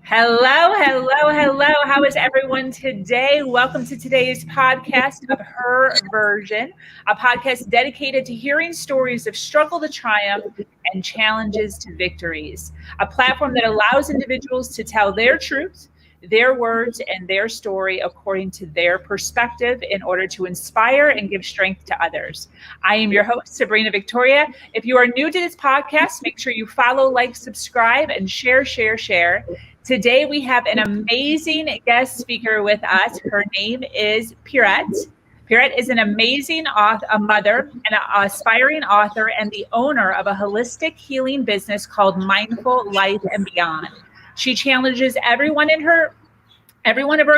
Hello, hello, hello. How is everyone today? Welcome to today's podcast of Her Version, a podcast dedicated to hearing stories of struggle to triumph and challenges to victories, a platform that allows individuals to tell their truth, their words, and their story according to their perspective in order to inspire and give strength to others. I am your host, Sabrina Victoria. If you are new to this podcast, make sure you follow, like, subscribe, and share. Today, we have an amazing guest speaker with us. Her name is Piret. Piret is an amazing a mother and an aspiring author and the owner of a holistic healing business called Mindful Life and Beyond. She challenges every one of her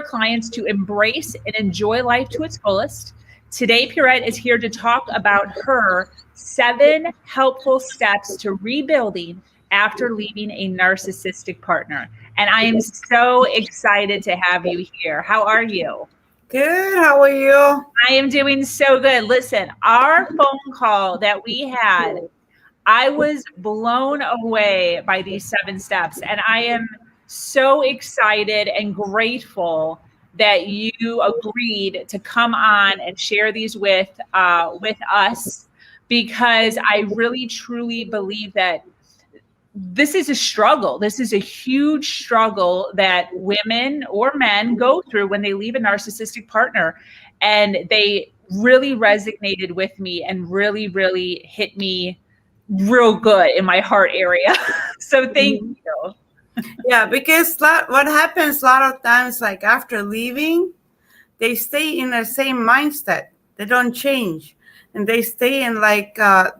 clients to embrace and enjoy life to its fullest. Today, Piret is here to talk about her 7 helpful steps to rebuilding after leaving a narcissistic partner. And I am so excited to have you here. How are you? Good. How are you? I am doing so good. Listen, our phone call that we had, I was blown away by these 7 steps. And I am so excited and grateful that you agreed to come on and share these with us, because I really, truly believe that this is a struggle. This is a huge struggle that women or men go through when they leave a narcissistic partner. And they really resonated with me and really, really hit me real good in my heart area. So thank you. Yeah, because what happens a lot of times, like after leaving, they stay in the same mindset. They don't change. And they stay in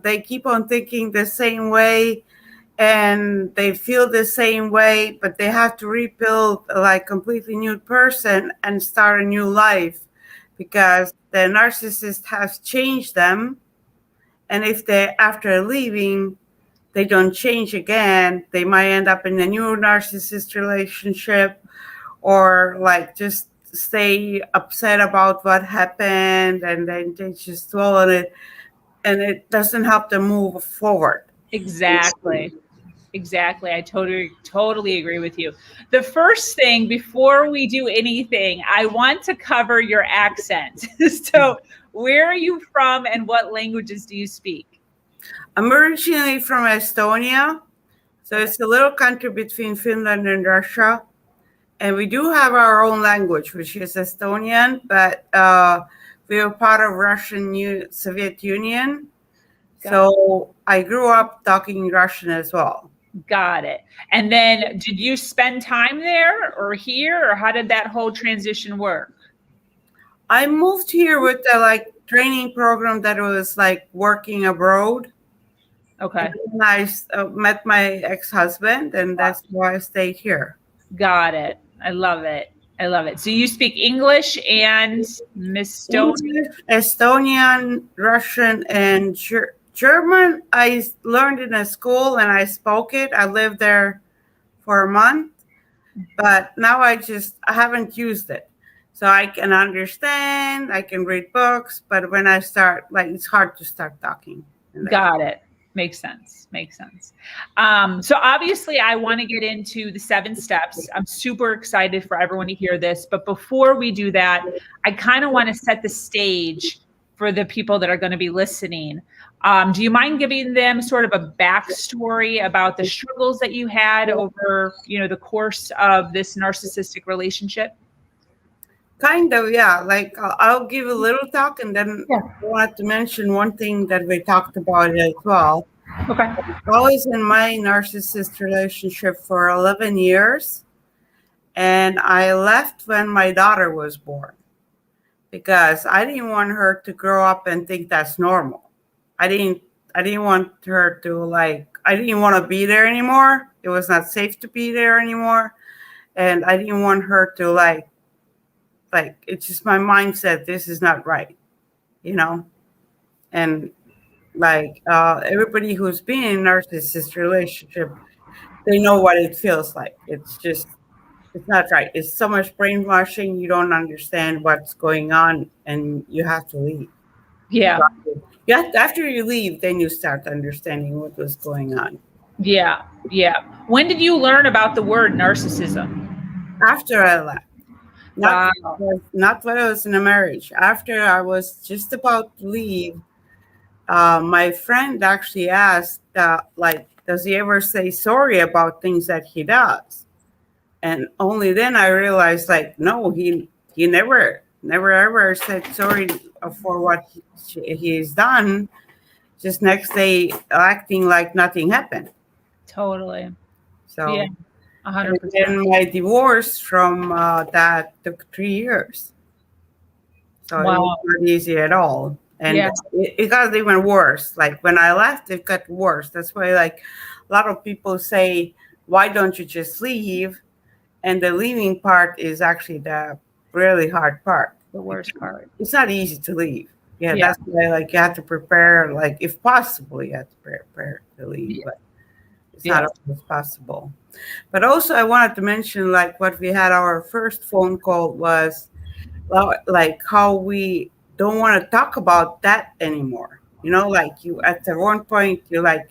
they keep on thinking the same way. And they feel the same way, but they have to rebuild like completely new person and start a new life because the narcissist has changed them. And if they, after leaving, they don't change again, they might end up in a new narcissist relationship or like just stay upset about what happened, and then they just dwell on it, and it doesn't help them move forward. Exactly. I totally agree with you. The first thing before we do anything, I want to cover your accent. So where are you from and what languages do you speak? I'm originally from Estonia. So it's a little country between Finland and Russia. And we do have our own language, which is Estonian, but we were part of Russian Soviet Union. So I grew up talking Russian as well. Got it. And then did you spend time there or here, or how did that whole transition work? I moved here with the training program that was like working abroad. Okay. And I met my ex-husband, and that's why I stayed here. Got it. I love it. So you speak English and Estonian, Russian, and German. I learned in a school and I spoke it. I lived there for a month, but now I haven't used it. So I can understand, I can read books, but when I start, it's hard to start talking. Got it. Makes sense. So obviously I want to get into the 7 steps. I'm super excited for everyone to hear this. But before we do that, I kind of want to set the stage for the people that are going to be listening. Do you mind giving them sort of a backstory about the struggles that you had over, the course of this narcissistic relationship? Kind of, yeah. I'll give a little talk, and then I want to mention one thing that we talked about as well. Okay. I was in my narcissist relationship for 11 years, and I left when my daughter was born because I didn't want her to grow up and think that's normal. I didn't want her to I didn't want to be there anymore. It was not safe to be there anymore, and I didn't want her to it's just my mindset, this is not right, and everybody who's been in a narcissist relationship, they know what it feels like. It's not right. It's so much brainwashing. You don't understand what's going on, and you have to leave. Yeah. After you leave, then you start understanding what was going on. Yeah. When did you learn about the word narcissism? After I left. Wow. Not when I was in a marriage. After I was just about to leave, my friend actually asked, like, does he ever say sorry about things that he does? And only then I realized, like, no, he never ever said sorry for what he's done. Just next day acting like nothing happened. Totally. So, Yeah. and 100%. then my divorce from that took 3 years. So it was Wow. not easy at all. And Yeah. it got even worse. Like when I left, it got worse. That's why, like, a lot of people say, why don't you just leave? And the leaving part is actually the really hard part. The worst part. It's not easy to leave. Yeah, Yeah. that's why, like, you have to prepare, like, if possible, you have to prepare to leave, Yeah. but it's Yeah. not always possible. But also, I wanted to mention, like, what we had our first phone call was, like, how we don't want to talk about that anymore. You know, like, you at the one point, you're like,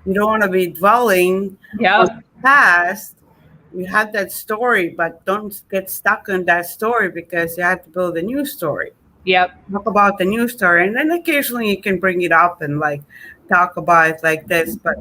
you don't want to be dwelling on Yep. the past. You had that story, but don't get stuck on that story because you have to build a new story. Yep. Talk about the new story, and then occasionally you can bring it up and, like, talk about it like this, but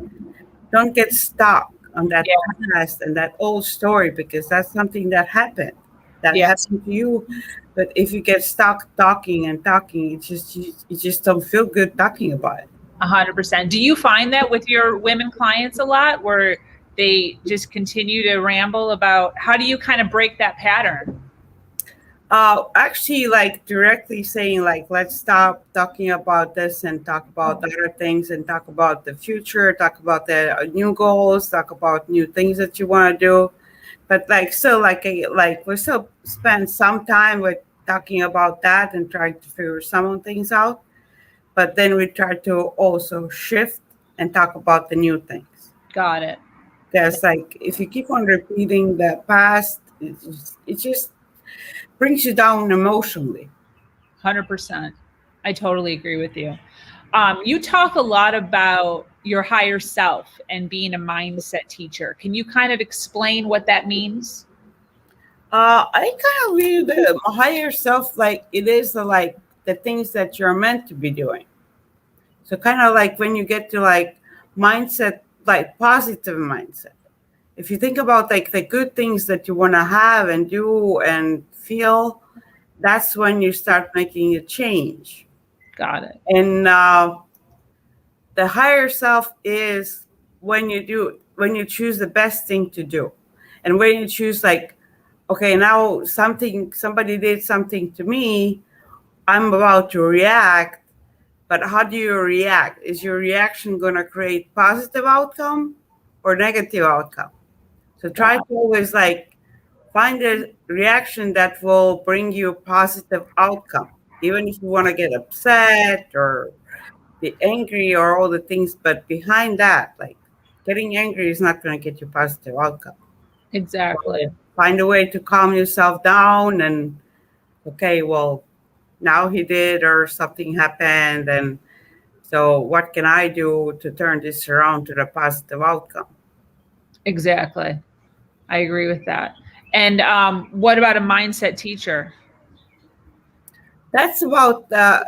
don't get stuck on that Yeah. past and that old story because that's something that Yes. happened to you. But if you get stuck talking and talking, you just don't feel good talking about it. 100%. Do you find that with your women clients a lot where they just continue to ramble about how do you kind of break that pattern? Actually, like, directly saying, like, let's stop talking about this and talk about other things and talk about the future, talk about the new goals, talk about new things that you want to do. But, like, still, like we still spend some time with talking about that and trying to figure some things out. But then we try to also shift and talk about the new things. Got it. Because, like, if you keep on repeating the past, it just brings you down emotionally. 100%. I totally agree with you. You talk a lot about your higher self and being a mindset teacher. Can you kind of explain what that means? I kind of view the higher self like it is like the things that you're meant to be doing. So kind of like when you get to, like, mindset, like positive mindset. If you think about, like, the good things that you want to have and do and feel, that's when you start making a change. Got it. And the higher self is when you choose the best thing to do, and when you choose, like, okay, now somebody did something to me, I'm about to react, but how do you react? Is your reaction going to create positive outcome or negative outcome? So try Got to always, like, find a reaction that will bring you a positive outcome, even if you want to get upset or be angry or all the things. But behind that, like, getting angry is not going to get you positive outcome. Exactly. So find a way to calm yourself down and, okay, well, now he did or something happened, and so what can I do to turn this around to the positive outcome? Exactly. I agree with that. And what about a mindset teacher? That's about that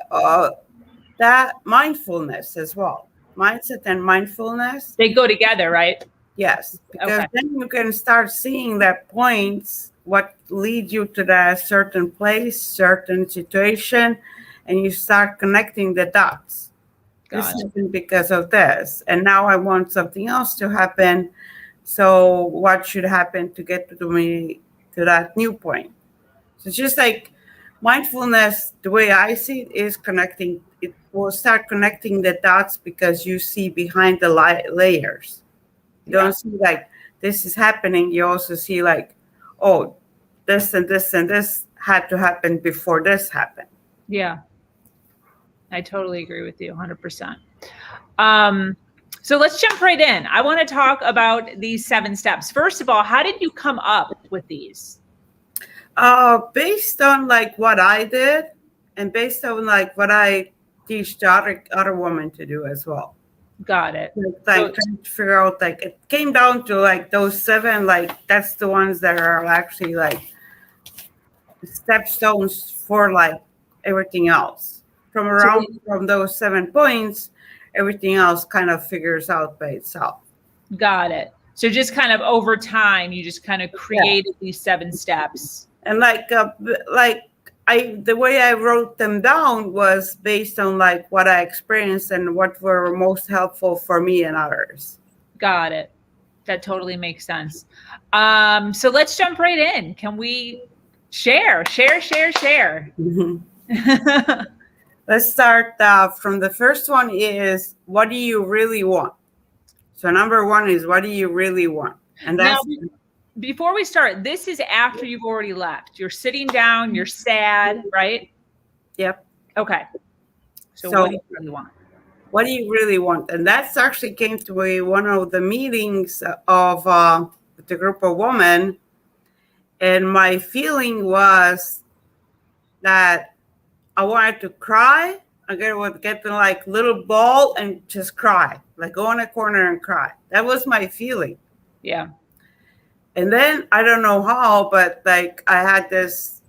mindfulness as well. Mindset and mindfulness. They go together, right? Yes, because Okay. then you can start seeing that points, what lead you to that certain place, certain situation, and you start connecting the dots. This Got it. happened because of this, and now I want something else to happen. So what should happen to get to me to that new point? So it's just like mindfulness, the way I see it, is connecting. It will start connecting the dots because you see behind the layers. You Yeah. don't see, like, this is happening. You also see, like, oh, this and this and this had to happen before this happened. Yeah. I totally agree with you 100%. Um, so let's jump right in. I want to talk about these 7 steps. First of all, how did you come up with these? Based on, like, what I did, and based on, like, what I teach the other women to do as well. Got it. Like So trying to figure out, like it came down to like those seven, like that's the ones that are actually like stepstones for like everything else. so From those 7 points, everything else kind of figures out by itself. got it. So just kind of over time, you just kind of Yeah. created these 7 steps. And like the way I wrote them down was based on like what I experienced and what were most helpful for me and others. Got it. That totally makes sense. So let's jump right in. Can we share? Mhm. Let's start from the first one is, what do you really want? So number one is, what do you really want? And Now, that's before we start, this is after you've already left. You're sitting down, you're sad, right? yep. Okay. So So what do you really want? what do you really want? And that's actually came to one of the meetings of the group of women. And my feeling was that I wanted to cry. I would get the like little ball and just cry, like go in a corner and cry. That was my feeling. Yeah. And then I don't know how, but like I had this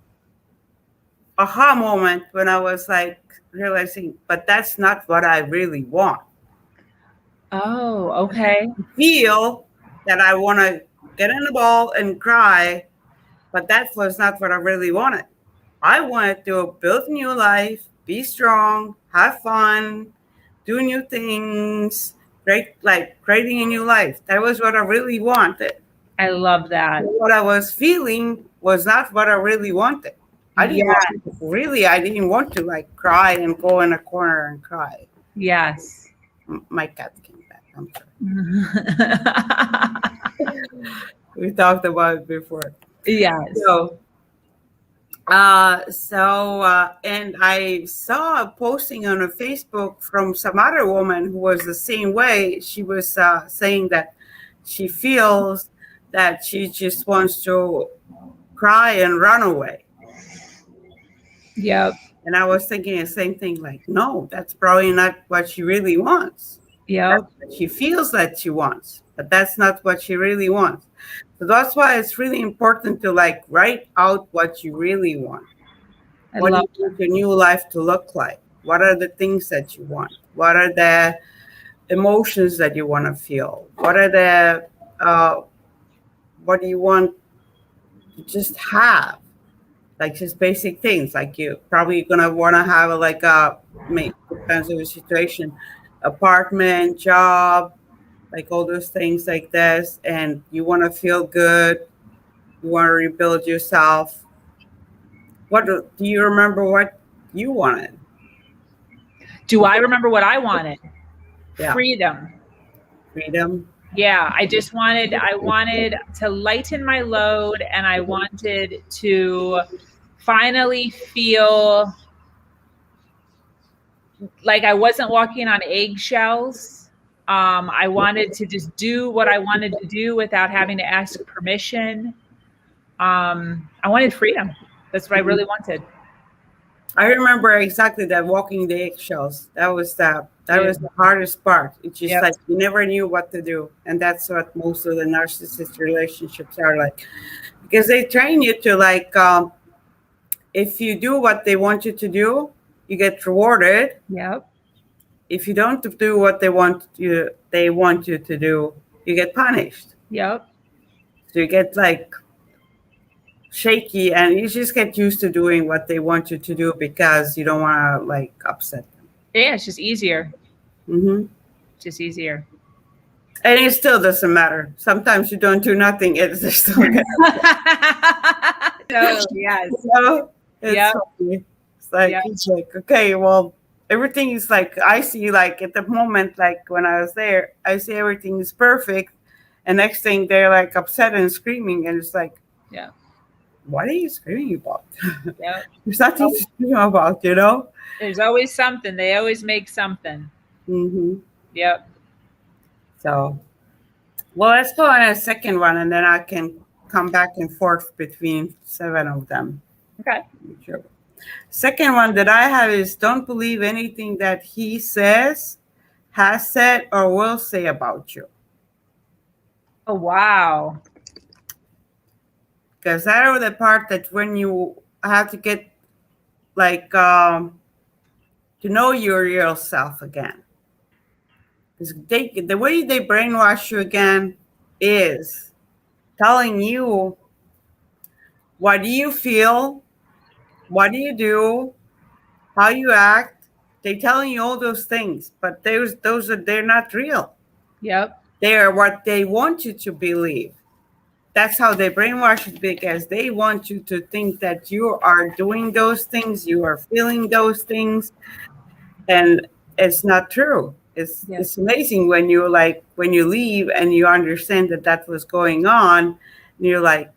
aha moment when I was like realizing, but that's not what I really want. Oh, okay. Feel that I want to get in the ball and cry, but that was not what I really wanted. I wanted to build a new life, be strong, have fun, do new things, creating a new life. That was what I really wanted. I love that. What I was feeling was not what I really wanted. I didn't Yeah. want really. I didn't want to like cry and go in a corner and cry. Yes. My cat came back. I'm Yes. sorry. We talked about it before. So, and I saw a posting on a Facebook from some other woman who was the same way. She was saying that she feels that she just wants to cry and run away. Yep. And I was thinking the same thing, like, no, that's probably not what she really wants. Yep. That's what she feels that she wants, but that's not what she really wants. So that's why it's really important to like write out what you really want. What do you want your new life to look like? What are the things that you want? What are the emotions that you want to feel? What are the what do you want to just have? Like just basic things. Like you probably gonna want to have like a depends on the situation, apartment, job, like all those things like this, and you want to feel good. You want to rebuild yourself. Do you remember what you wanted? Do I remember what I wanted? Yeah. Freedom. Freedom. Yeah, I wanted to lighten my load, and I wanted to finally feel like I wasn't walking on eggshells. I wanted to just do what I wanted to do without having to ask permission. I wanted freedom. That's what I really wanted. I remember exactly that, walking the eggshells. That was the hardest part. It's just like you never knew what to do, and that's what most of the narcissist relationships are like, because they train you to like, if you do what they want you to do, you get rewarded. Yep. If you don't do what they want you to do, you get punished. Yep. So you get like shaky, and you just get used to doing what they want you to do because you don't want to like upset them. Yeah, it's just easier. Mm-hmm. Just easier. And it still doesn't matter. Sometimes you don't do nothing; it's still good. So, yes. So it's funny. It's like okay, well, everything is like I see like at the moment, like when I was there, I see everything is perfect, and next thing they're like upset and screaming, and it's like, yeah. What are you screaming about? Yeah. There's nothing to scream about, you know? There's always something. They always make something. Mm-hmm. Yep. So, well, let's go on a second one, and then I can come back and forth between 7 of them. Okay. Second one that I have is, don't believe anything that he says. has said or will say about you. Oh, wow. Because that are the part that when you have to get like to know your real self again. Because the way they brainwash you again is telling you what do you feel, what do you do, how you act. They telling you all those things, but those are they're not real. Yep. They are what they want you to believe. That's how they brainwash it because they want you to think that you are doing those things, you are feeling those things, and it's not true. Yep. It's amazing when you like when you leave and you understand that that was going on, and you're like,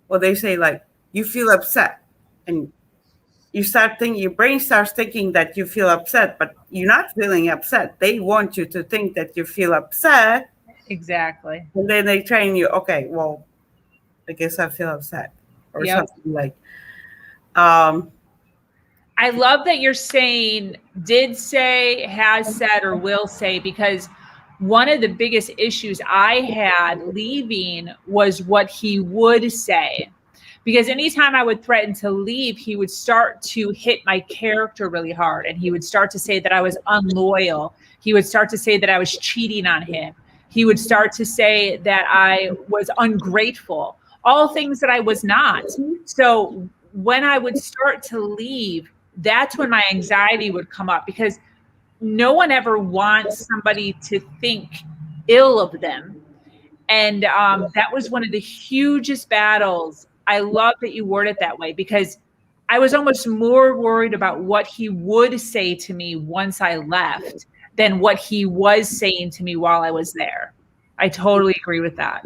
well, they say like you feel upset, and you start thinking your brain starts thinking that you feel upset, but you're not feeling upset. They want you to think that you feel upset, Exactly. and then they train you. Okay, well, I guess I feel upset or Yep. something like. Um, I love that you're saying did say, has said, or will say, because one of the biggest issues I had leaving was what he would say. Because anytime I would threaten to leave, he would start to hit my character really hard. And he would start to say that I was unloyal. He would start to say that I was cheating on him. He would start to say that I was ungrateful, all things that I was not. So when I would start to leave, that's when my anxiety would come up because no one ever wants somebody to think ill of them. And that was one of the hugest battles. I love that you word it that way because I was almost more worried about what he would say to me once I left than what he was saying to me while I was there. I totally agree with that.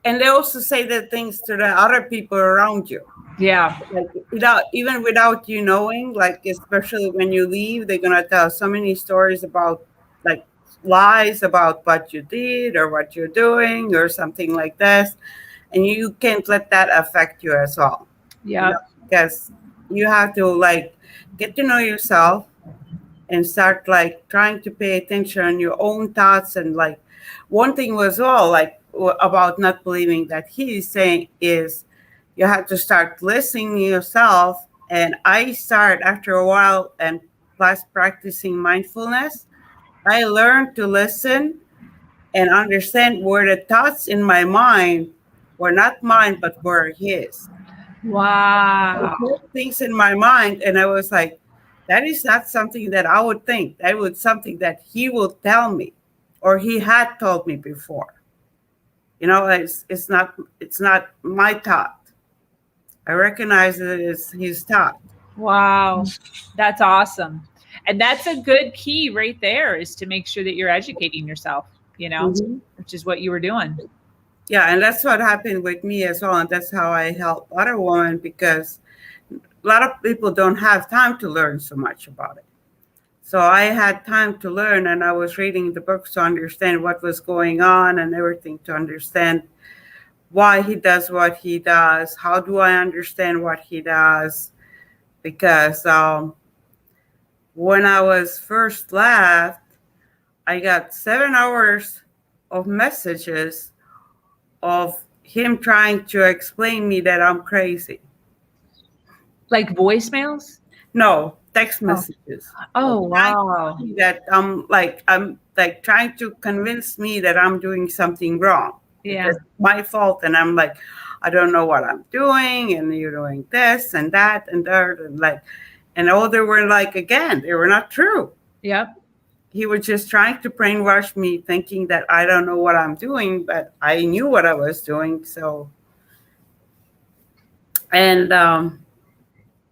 and they also say that things to the other people around you. Yeah. Like without you knowing, like especially when you leave, they're gonna tell so many stories about like lies about what you did or what you're doing or something like this, and you can't let that affect you as well. You Yeah. know, because you have to like get to know yourself and start like trying to pay attention on your own thoughts. And like one thing was all like about not believing that he's saying is you have to start listening to yourself. And I start after a while and plus practicing mindfulness, I learned to listen and understand where the thoughts in my mind were not mine but were his. I Wow. put things in my mind and I was like, that is not something that I would think. That was something that he will tell me or he had told me before. You know, it's not my thought. I recognize that it's his thought. Wow. That's awesome. And that's a good key right there is to make sure that you're educating yourself, Mhm. which is what you were doing. Yeah, and that's what happened with me as well. And that's how I help other women because a lot of people don't have time to learn so much about it. So I had time to learn, and I was reading the books to understand what was going on and everything to understand why he does what he does. How do I understand what he does? Because when I was first left, I got 7 hours of messages of him trying to explain me that I'm crazy. Like voicemails? No, text Oh, messages. oh Trying to wow. tell me that I'm like trying to convince me that I'm doing something wrong. Yeah. That it's my fault, and I'm like, I don't know what I'm doing, and you're doing this and that and that, and like, and all they were like again, they were not true. Yep. He was just trying to brainwash me, thinking that I don't know what I'm doing, but I knew what I was doing. So, and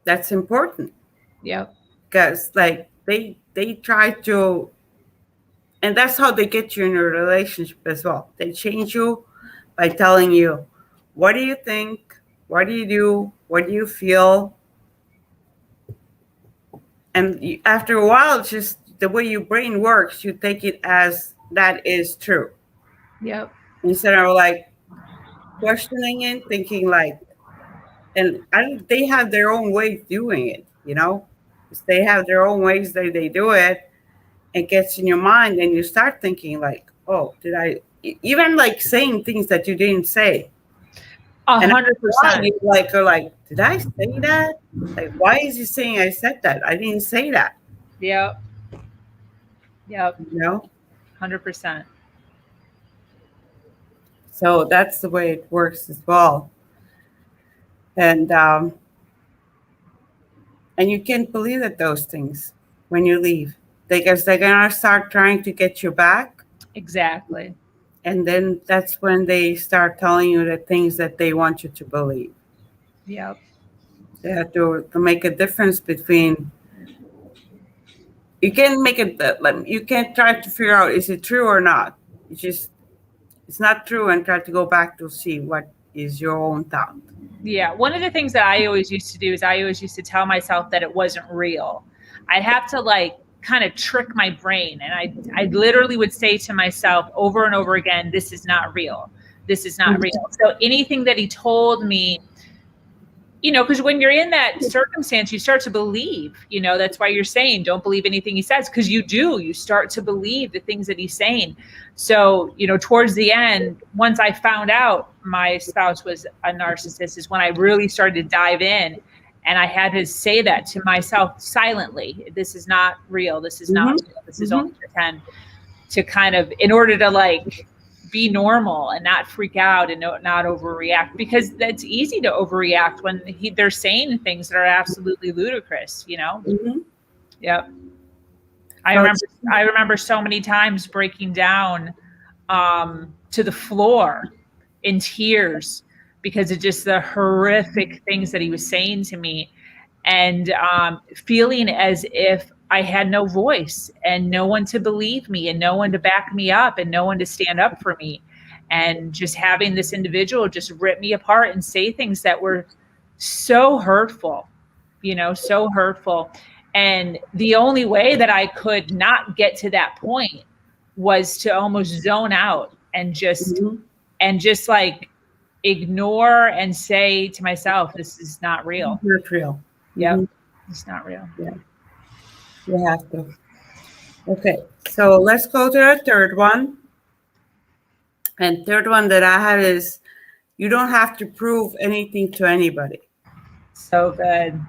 that's important Yep. because like they try to, and that's how they get you in a relationship as well. They change you by telling you, what do you think, what do you do, what do you feel, and after a while, it's just the way your brain works. You take it as that is true Yep. instead of like questioning it, thinking like, and they have their own way of doing it. They have their own ways they do it, it gets in your mind, and you start thinking like, oh, did I even like saying things that you didn't say? And after a while, 100%. you like are like, did I say that? Like, why is he saying I said that? I didn't say that. Yep. Yep. You know. 100%. So that's the way it works as well. And and you can't believe that those things when you leave, because they're gonna start trying to get you back, Exactly. and then that's when they start telling you the things that they want you to believe. Yep. They have to make a difference between. You can't make it. Like, you can't try to figure out is it true or not. It's just it's not true, and try to go back to see what is your own thought. Yeah. One of the things that I always used to do is I always used to tell myself that it wasn't real. I'd have to like kind of trick my brain. And I literally would say to myself over and over again, this is not real. This is not real. So anything that he told me, because when you're in that circumstance, you start to believe, that's why you're saying don't believe anything he says, because you start to believe the things that he's saying. So, towards the end, once I found out my spouse was a narcissist is when I really started to dive in, and I had to say that to myself silently. This is not real. This is not real. This is only pretend, to kind of, in order to like be normal and not freak out and not overreact, because that's easy to overreact when they're saying things that are absolutely ludicrous, Yep. I remember so many times breaking down to the floor in tears because of just the horrific things that he was saying to me, and feeling as if I had no voice and no one to believe me and no one to back me up and no one to stand up for me. And just having this individual just rip me apart and say things that were so hurtful, so hurtful. And the only way that I could not get to that point was to almost zone out and just like ignore and say to myself, this is not real. Not real. Yep. It's not real. Yeah. You have to. Okay, so let's go to the third one. And third one that I have is you don't have to prove anything to anybody. So good.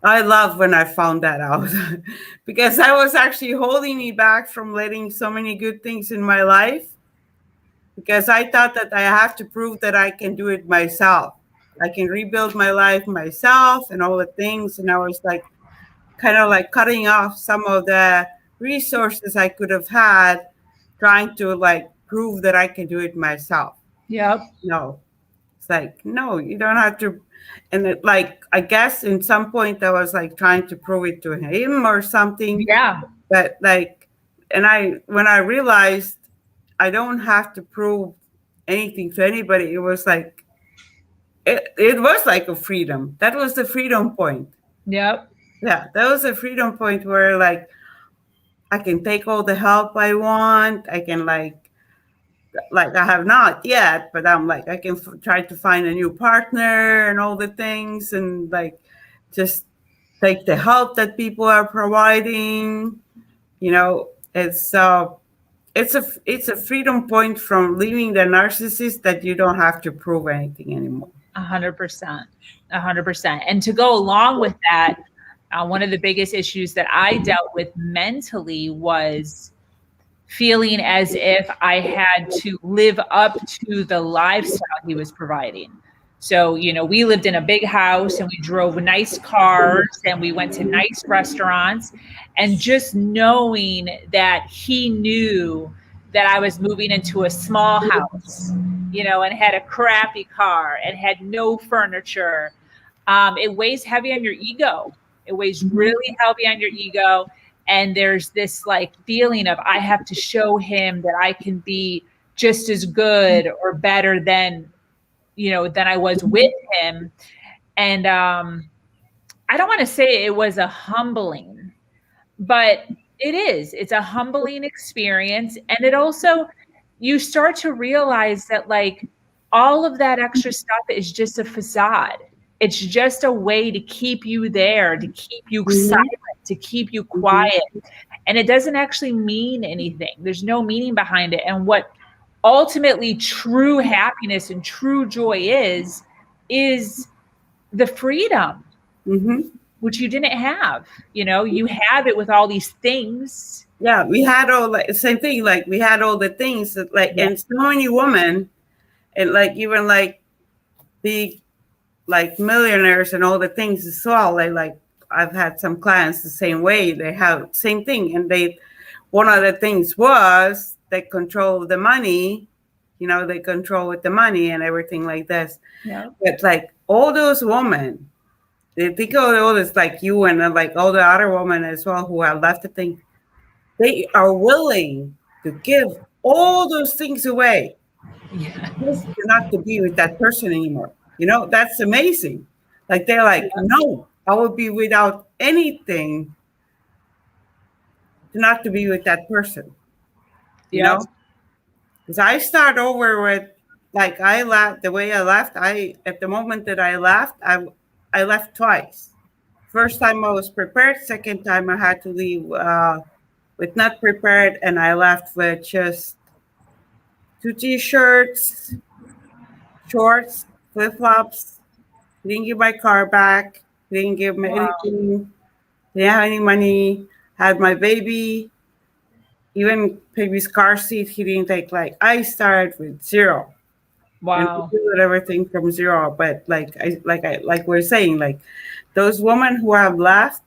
I love when I found that out because that was actually holding me back from letting so many good things in my life, because I thought that I have to prove that I can do it myself. I can rebuild my life myself and all the things. And I was like, kind of like cutting off some of the resources I could have had, trying to like prove that I can do it myself. Yep. No, it's like, no, you don't have to. And it, like, I guess in some point I was like trying to prove it to him or something. Yeah. But like, and when I realized I don't have to prove anything to anybody, it was like, it was like a freedom. That was the freedom point. Yep. Yeah, that was a freedom point where like I can take all the help I want. I can like I have not yet, but I'm like I can try to find a new partner and all the things, and like just take the help that people are providing. It's a freedom point from leaving the narcissist, that you don't have to prove anything anymore. 100%. 100%. And to go along with that, one of the biggest issues that I dealt with mentally was feeling as if I had to live up to the lifestyle he was providing. So, we lived in a big house and we drove nice cars and we went to nice restaurants, and just knowing that he knew that I was moving into a small house, and had a crappy car and had no furniture. It weighs heavy on your ego. It weighs really heavy on your ego. And there's this like feeling of I have to show him that I can be just as good or better than I was with him. And I don't want to say it was a humbling, but it's a humbling experience. And it also, you start to realize that like all of that extra stuff is just a facade. It's just a way to keep you there, to keep you silent, to keep you Mhm. quiet. And it doesn't actually mean anything. There's no meaning behind it. And what ultimately true happiness and true joy is the freedom, Mhm. which you didn't have. You have it with all these things. Yeah, we had all like same thing. Like we had all the things that like, Yeah. and so many women, and like even like big like millionaires and all the things as well. Like I've had some clients the same way. They have same thing, and they one of the things was they control the money. They control with the money and everything like this. Yeah. But like all those women, they think of all this like you and like all the other women as well who have left the thing. They are willing to give all those things away Yeah. just to not to be with that person anymore. That's amazing. Like they're like, no, I would be without anything to not to be with that person. You Yep. know, because I start over with like I left the way I left. I at the moment that I left, I left twice. First time I was prepared. Second time I had to leave with not prepared, and I left with just two t-shirts, shorts, flip flops. Didn't give my car back. Didn't give me Wow. anything. Didn't have any money. Had my baby. Even baby's car seat, he didn't take. Like I started with zero, and I Wow. did everything from zero. But like we're saying, like those women who have left,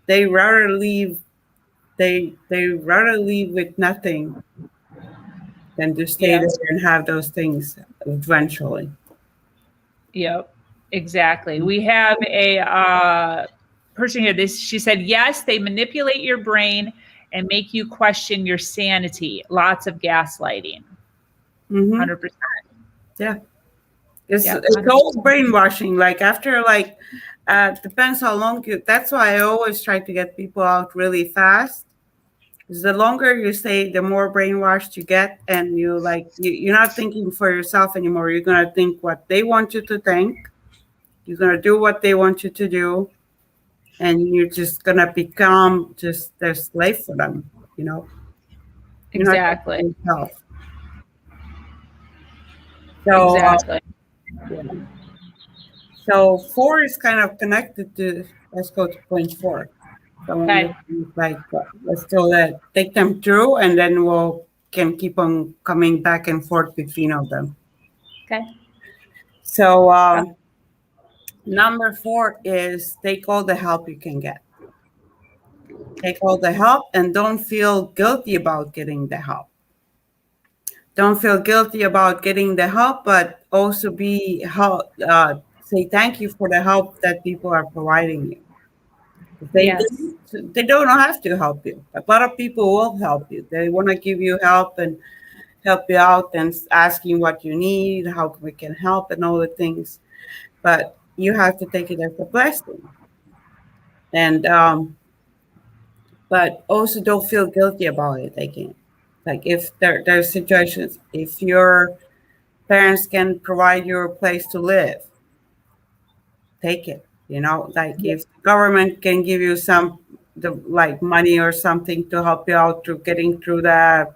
they rather leave. They rather leave with nothing than to stay there Yes. and have those things eventually. Yep. Exactly. We have a person here. She said, yes, they manipulate your brain and make you question your sanity. Lots of gaslighting. Mm-hmm. 100%. Yeah. It's Yep. all brainwashing. Like after like depends how long you. That's why I always try to get people out really fast. Because the longer you stay, the more brainwashed you get, and you're not thinking for yourself anymore. You're gonna think what they want you to think. You're gonna do what they want you to do, and you're just gonna become just their slave for them. You know, you're not gonna Exactly. be yourself. So Exactly. yeah. So four is kind of connected to. Let's go to point four. So Okay. like let's do that. Take them through, and then we'll can keep on coming back and forth between of them. Okay. So Yeah. number four is take all the help you can get. Take all the help, and don't feel guilty about getting the help. Don't feel guilty about getting the help, but also be help. Say thank you for the help that people are providing you. Yes. They don't have to help you. A lot of people will help you. They want to give you help and help you out and asking what you need, how we can help, and all the things. But you have to take it as a blessing. And but also don't feel guilty about it again. Like if there's situations, if your parents can provide you a place to live, take it. Like if the government can give you some the like money or something to help you out through getting through the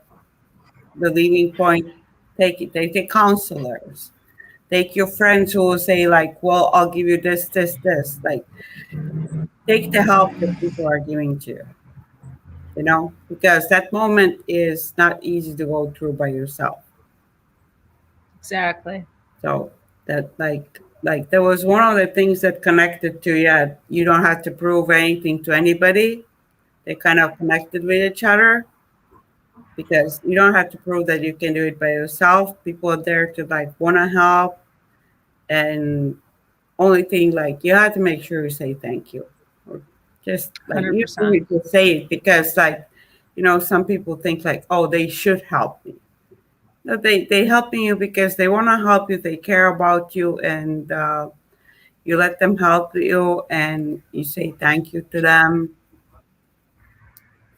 leaving point, take it. Take counselors. Take your friends who will say like, well, I'll give you this, this, this. Like take the help that people are giving to you, because that moment is not easy to go through by yourself. Exactly. So that like there was one of the things that connected to, yeah, you don't have to prove anything to anybody. They kind of connected with each other because you don't have to prove that you can do it by yourself. People are there to like want to help, and only thing like you have to make sure you say thank you, or just like you 100%. need to say it because like some people think like, oh, they should help me. No, they helping you because they want to help you. They care about you, and you let them help you, and you say thank you to them.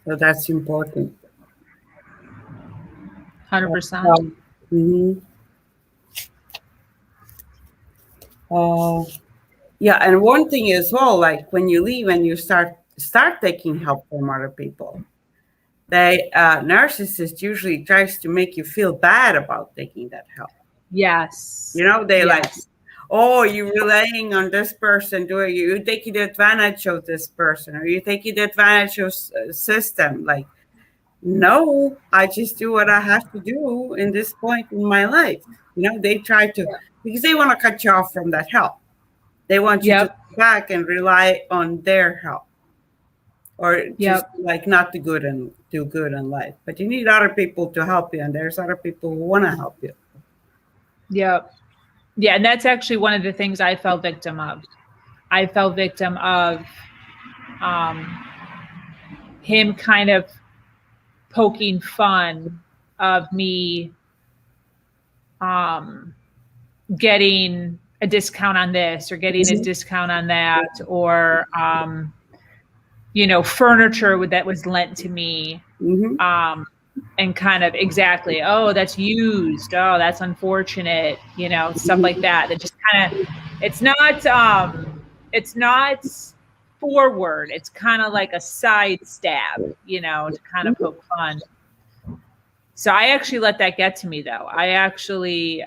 So that's important. Uh, 100%. mhm. uh, yeah, and one thing as well, like when you leave and you start start taking help from other people. They narcissist usually tries to make you feel bad about taking that help. Yes. They like, Yes. oh, you're relying on this person, doing you taking advantage of this person, or you taking advantage of system. Like, no, I just do what I have to do in this point in my life. They try to, because they want to cut you off from that help. They want you to Yep. go back and rely on their help, or just Yep. like not do good in life. But you need other people to help you, and there's other people who want to help you. Yep. Yeah. And that's actually one of the things I fell victim of. I fell victim of um, him kind of poking fun of me um, getting a discount on this or getting a discount on that, or furniture that was lent to me, Mm-hmm. and kind of exactly, oh, that's used, oh, that's unfortunate, stuff like that. That just kind of, it's not forward. It's kind of like a side stab, to kind of poke fun. So I actually let that get to me, though. I actually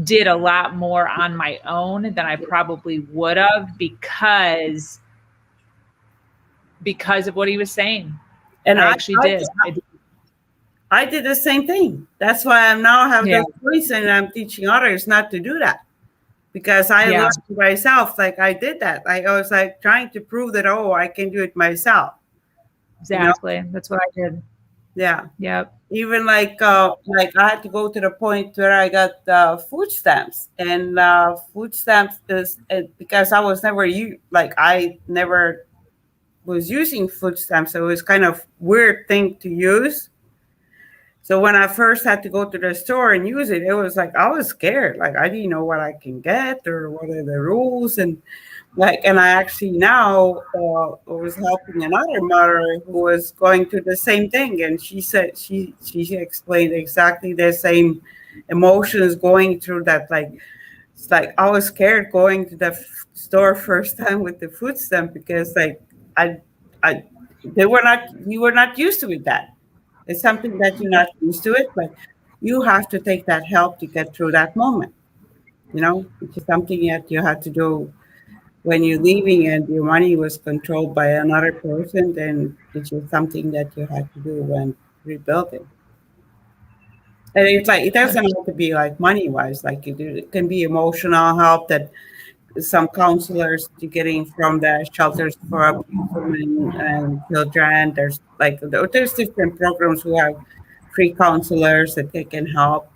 did a lot more on my own than I probably would have because of what he was saying. And I actually did. I did the same thing. That's why I now have Yeah. the choice, and I'm teaching others not to do that, because I Yeah. learned myself. Like, I did that. I was like trying to prove that, oh, I can do it myself. Exactly. That's what I did. Yeah. Yep. Even like I had to go to the point where I got food stamps, and food stamps is because I was never I never was using food stamps, so it was kind of weird thing to use. So when I first had to go to the store and use it, it was like I was scared. Like, I didn't know what I can get or what are the rules, and I actually now was helping another mother who was going through the same thing, and she said she explained exactly the same emotions going through that. Like, it's like I was scared going to the store first time with the food stamp, because like I I they were not you were not used to it. That it's something that you're not used to it, but you have to take that help to get through that moment. Which is something that you had to do when you're leaving and your money was controlled by another person. Then it's just something that you had to do when rebuilding. And it's like it doesn't have to be like money wise. Like it can be emotional help that some counselors to getting from the shelters for abused women and children. There's different programs who have free counselors that they can help.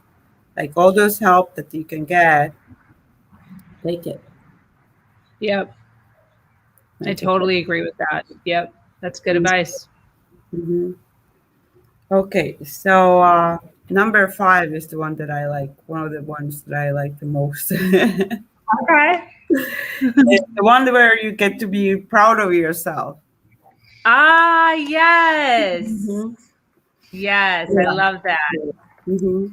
Like all those help that you can get, take it. Yep. I Like, totally agree with that. Yep. That's good advice. mhm. Okay, so number 5 is the one that I like. One of the ones that I like the most. It's Okay. the one where you get to be proud of yourself. Ah, yes. Hmm. Yes. I Yeah. love that. Hmm.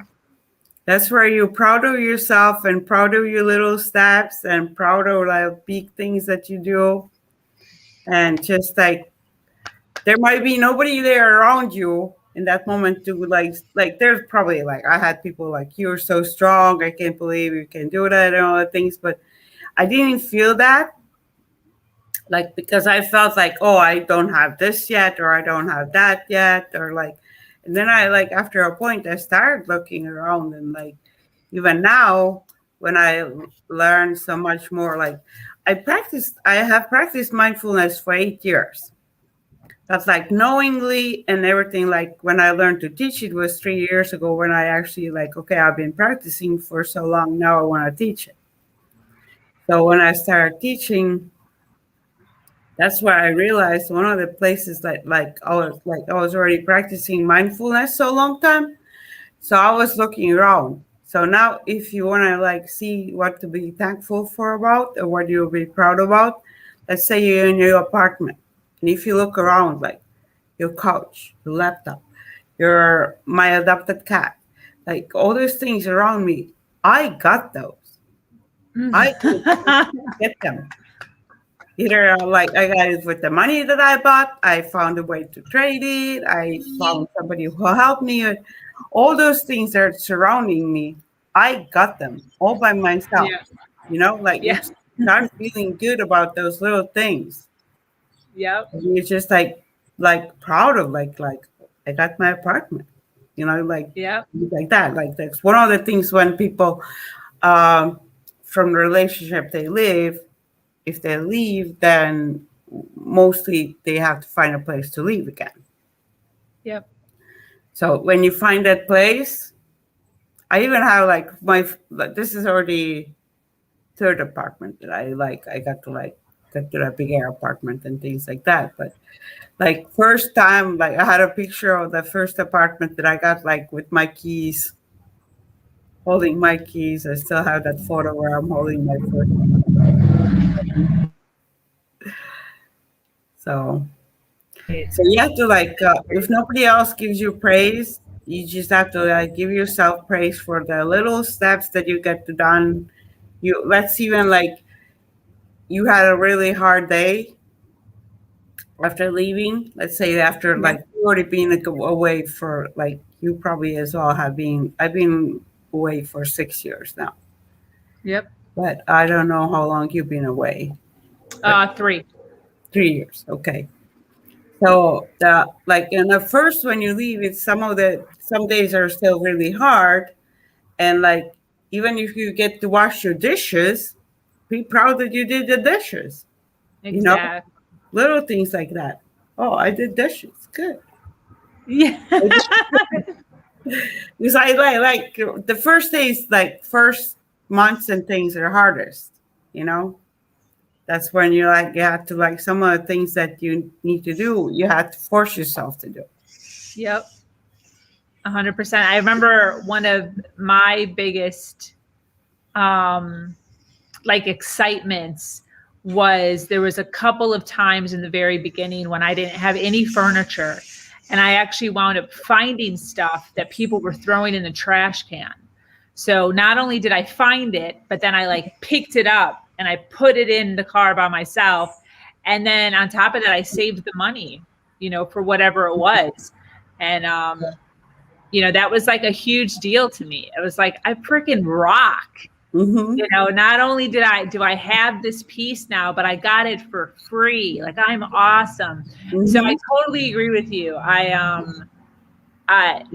That's where you're proud of yourself and proud of your little steps and proud of like big things that you do. And just like there might be nobody there around you in that moment to like there's probably like I had people like, you're so strong, I can't believe you can do that and all the things, but I didn't feel that, like, because I felt like, oh, I don't have this yet, or I don't have that yet, or like, and then I like after a point I started looking around, and like even now when I learn so much more, like I have practiced mindfulness for 8 years. That's like knowingly and everything. Like when I learned to teach, it was 3 years ago when I actually like, okay, I've been practicing for so long, now I want to teach it. So when I started teaching, that's where I realized one of the places that I was already practicing mindfulness so long time. So I was looking around. So now if you want to like see what to be thankful for about or what you'll be proud about, let's say you're in your apartment. And if you look around, like your couch, your laptop, your my adopted cat, like all those things around me, I got those. I didn't get them. Either like I got it with the money that I bought, I found a way to trade it, I found somebody who helped me. All those things that are surrounding me, I got them all by myself. Yeah. Like you Yeah. start feeling good about those little things. Yep. You're just like proud of like I got my apartment. Yep. Like that. Like that's one of the things when people um from the relationship they live, if they leave, then mostly they have to find a place to live again. Yep. So when you find that place, I even have like this is already third apartment that I got to get to a bigger apartment and things like that. But like first time, like I had a picture of the first apartment that I got like with my keys, holding my keys. I still have that photo where I'm holding my first. So Right. so you have to if nobody else gives you praise, you just have to give yourself praise for the little steps that you get to done. Let's even like you had a really hard day after leaving. Let's say after Yeah. like you already been away for like you probably as well have been. I've been away for 6 years now, Yep. but I don't know how long you've been away. But 3. 3 years, okay. So the like in the first when you leave, it's some days are still really hard, and like even if you get to wash your dishes, be proud that you did the dishes. You know, Exactly. little things like that. Oh, I did dishes. Good. Yeah. Because I like the first days, like first months and things are hardest. You know, that's when you have to like some of the things that you need to do, you have to force yourself to do. Yep. 100%. I remember one of my biggest um like excitements was there was a couple of times in the very beginning when I didn't have any furniture, and I actually wound up finding stuff that people were throwing in the trash can. So not only did I find it, but then I like picked it up and I put it in the car by myself. And then on top of that, I saved the money, for whatever it was. And that was like a huge deal to me. It was like I freaking rock. Mm-hmm. Not only do I have this piece now, but I got it for free. Like I'm awesome. So I Mm-hmm. totally agree with you.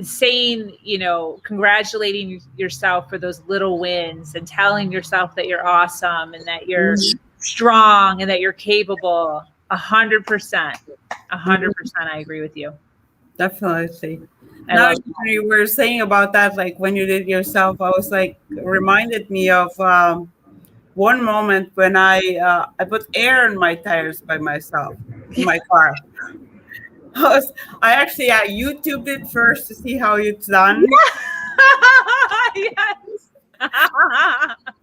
Saying, congratulating yourself for those little wins and telling yourself that you're awesome and that you're Mm-hmm. strong and that you're capable. 100%. Mm-hmm. 100%. I agree with you. Definitely. I Now love you were saying about that, like when you did yourself, I was like reminded me of one moment when I put air in my tires by myself in my car. I actually YouTubed it first to see how it's done. yes.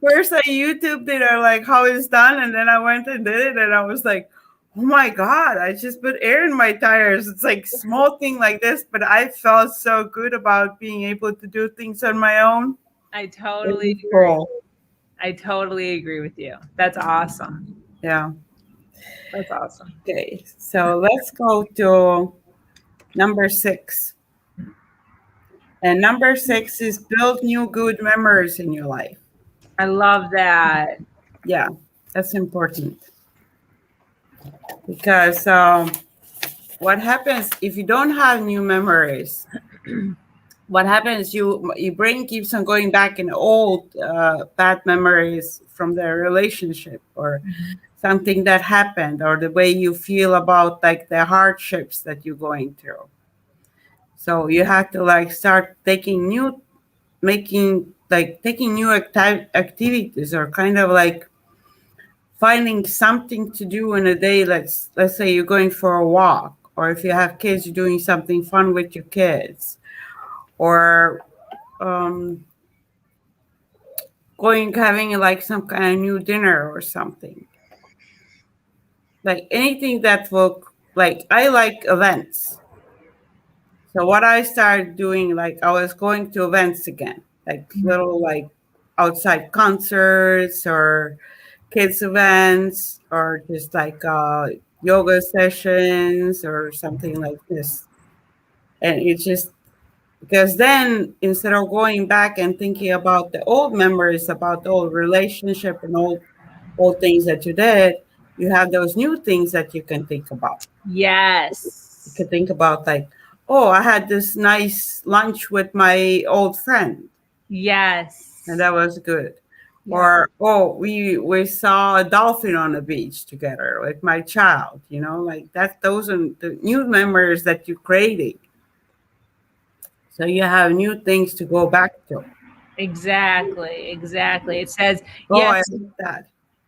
First, I YouTubed it or like how it's done, and then I went and did it, and I was like, "Oh my god! I just put air in my tires." It's like small thing like this, but I felt so good about being able to do things on my own. I It totally was agree. cool. I totally agree with you. That's awesome. Yeah. That's awesome. Okay, so let's go to number 6. And number 6 is build new good memories in your life. I love that. Yeah, that's important because what happens if you don't have new memories? What happens? Your brain keeps on going back in old bad memories from their relationship or something that happened or the way you feel about like the hardships that you're going through. So you have to like start taking new activities or kind of like finding something to do in a day. Let's say you're going for a walk, or if you have kids, you're doing something fun with your kids, or um, going having like some kind of new dinner or something. Like anything that will like I like events. So what I started doing, like I was going to events again, like little like outside concerts or kids events or just like yoga sessions or something like this. And it's just because then instead of going back and thinking about the old memories, about the old relationship and old things that you did, you have those new things that you can think about. You Yes. can think about like, oh, I had this nice lunch with my old friend, and Yes. that was good. Yeah. Or oh, we saw a dolphin on the beach together with my child. Like that. Those are the new memories that you're creating. So you have new things to go back to. Exactly. Exactly. It says, Oh, I yes, like that.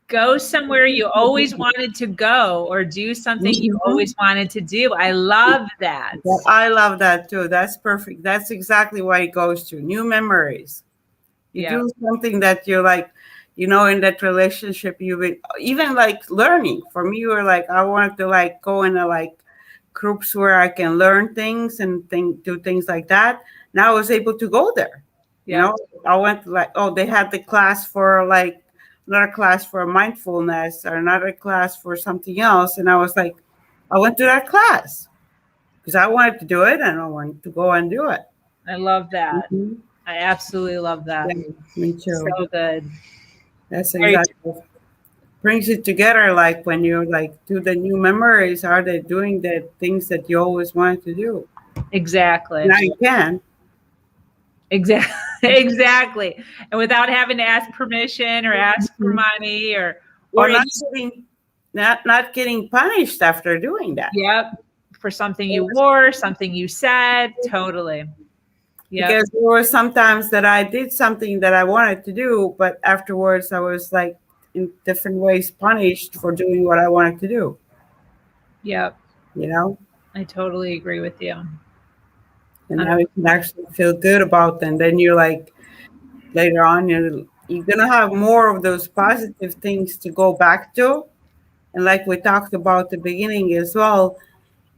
go somewhere you always wanted to go or do something you Mhm. always wanted to do. I love that. Yeah, I love that too. That's perfect. That's exactly why it goes to new memories. You Yeah. do something that you're like, in that relationship, you would even like learning. For me, you were like, I wanted to like go in a like groups where I can learn things and do things like that. Now I was able to go there. You Yep. know, I went to like, oh, they had the class for like another class for mindfulness or another class for something else. And I was like, I went to that class because I wanted to do it and I wanted to go and do it. I love that. Mhm. I absolutely love that. Yeah, me too. So good. That's Very exactly brings it together. Like when you like do the new memories, are they doing the things that you always wanted to do? exactly. Now you can. Exactly. exactly. And without having to ask permission or ask for money or Or not getting punished after doing that. yep, for something you wore, something you said. Totally. Yep. Because there were sometimes that I did something that I wanted to do, but afterwards I was like in different ways punished for doing what I wanted to do. Yep. You know, I totally agree with you. and now you can 100%. actually feel good about them. Then you're like later on, you're gonna have more of those positive things to go back to. And like we talked about at the beginning as well,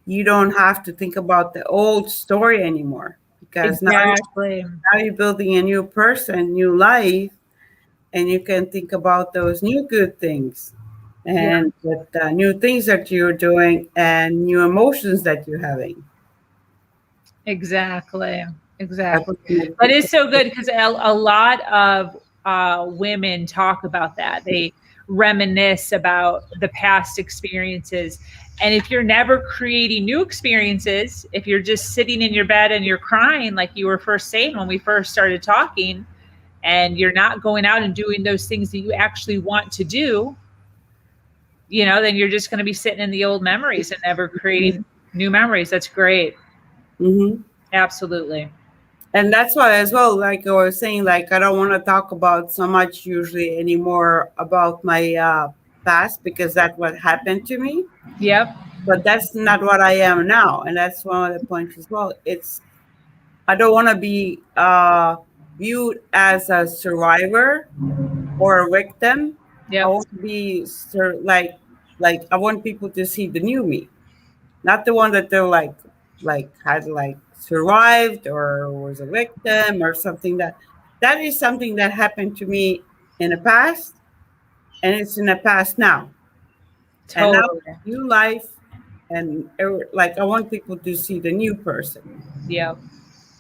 you don't have to think about the old story anymore because Exactly. now you're building a new person, new life, and you can think about those new good things Yeah. and the new things that you're doing and new emotions that you're having. Exactly. That's Exactly. what But it's so good because a lot of women talk about that. They reminisce about the past experiences. And if you're never creating new experiences, if you're just sitting in your bed and you're crying, like you were first saying when we first started talking, and you're not going out and doing those things that you actually want to do, then you're just going to be sitting in the old memories and never creating new memories. That's great. hmm Absolutely. And that's why as well, like I was saying, like I don't want to talk about so much usually anymore about my past because that's what happened to me. Yep. But that's not what I am now, and that's one of the points as well. It's I don't want to be viewed as a survivor or a victim. I Yep. want to be like I want people to see the new me, not the one that they're like had like survived or was a victim or something that is something that happened to me in the past and it's in the past now and now Totally. new life and like I want people to see the new person. Yep.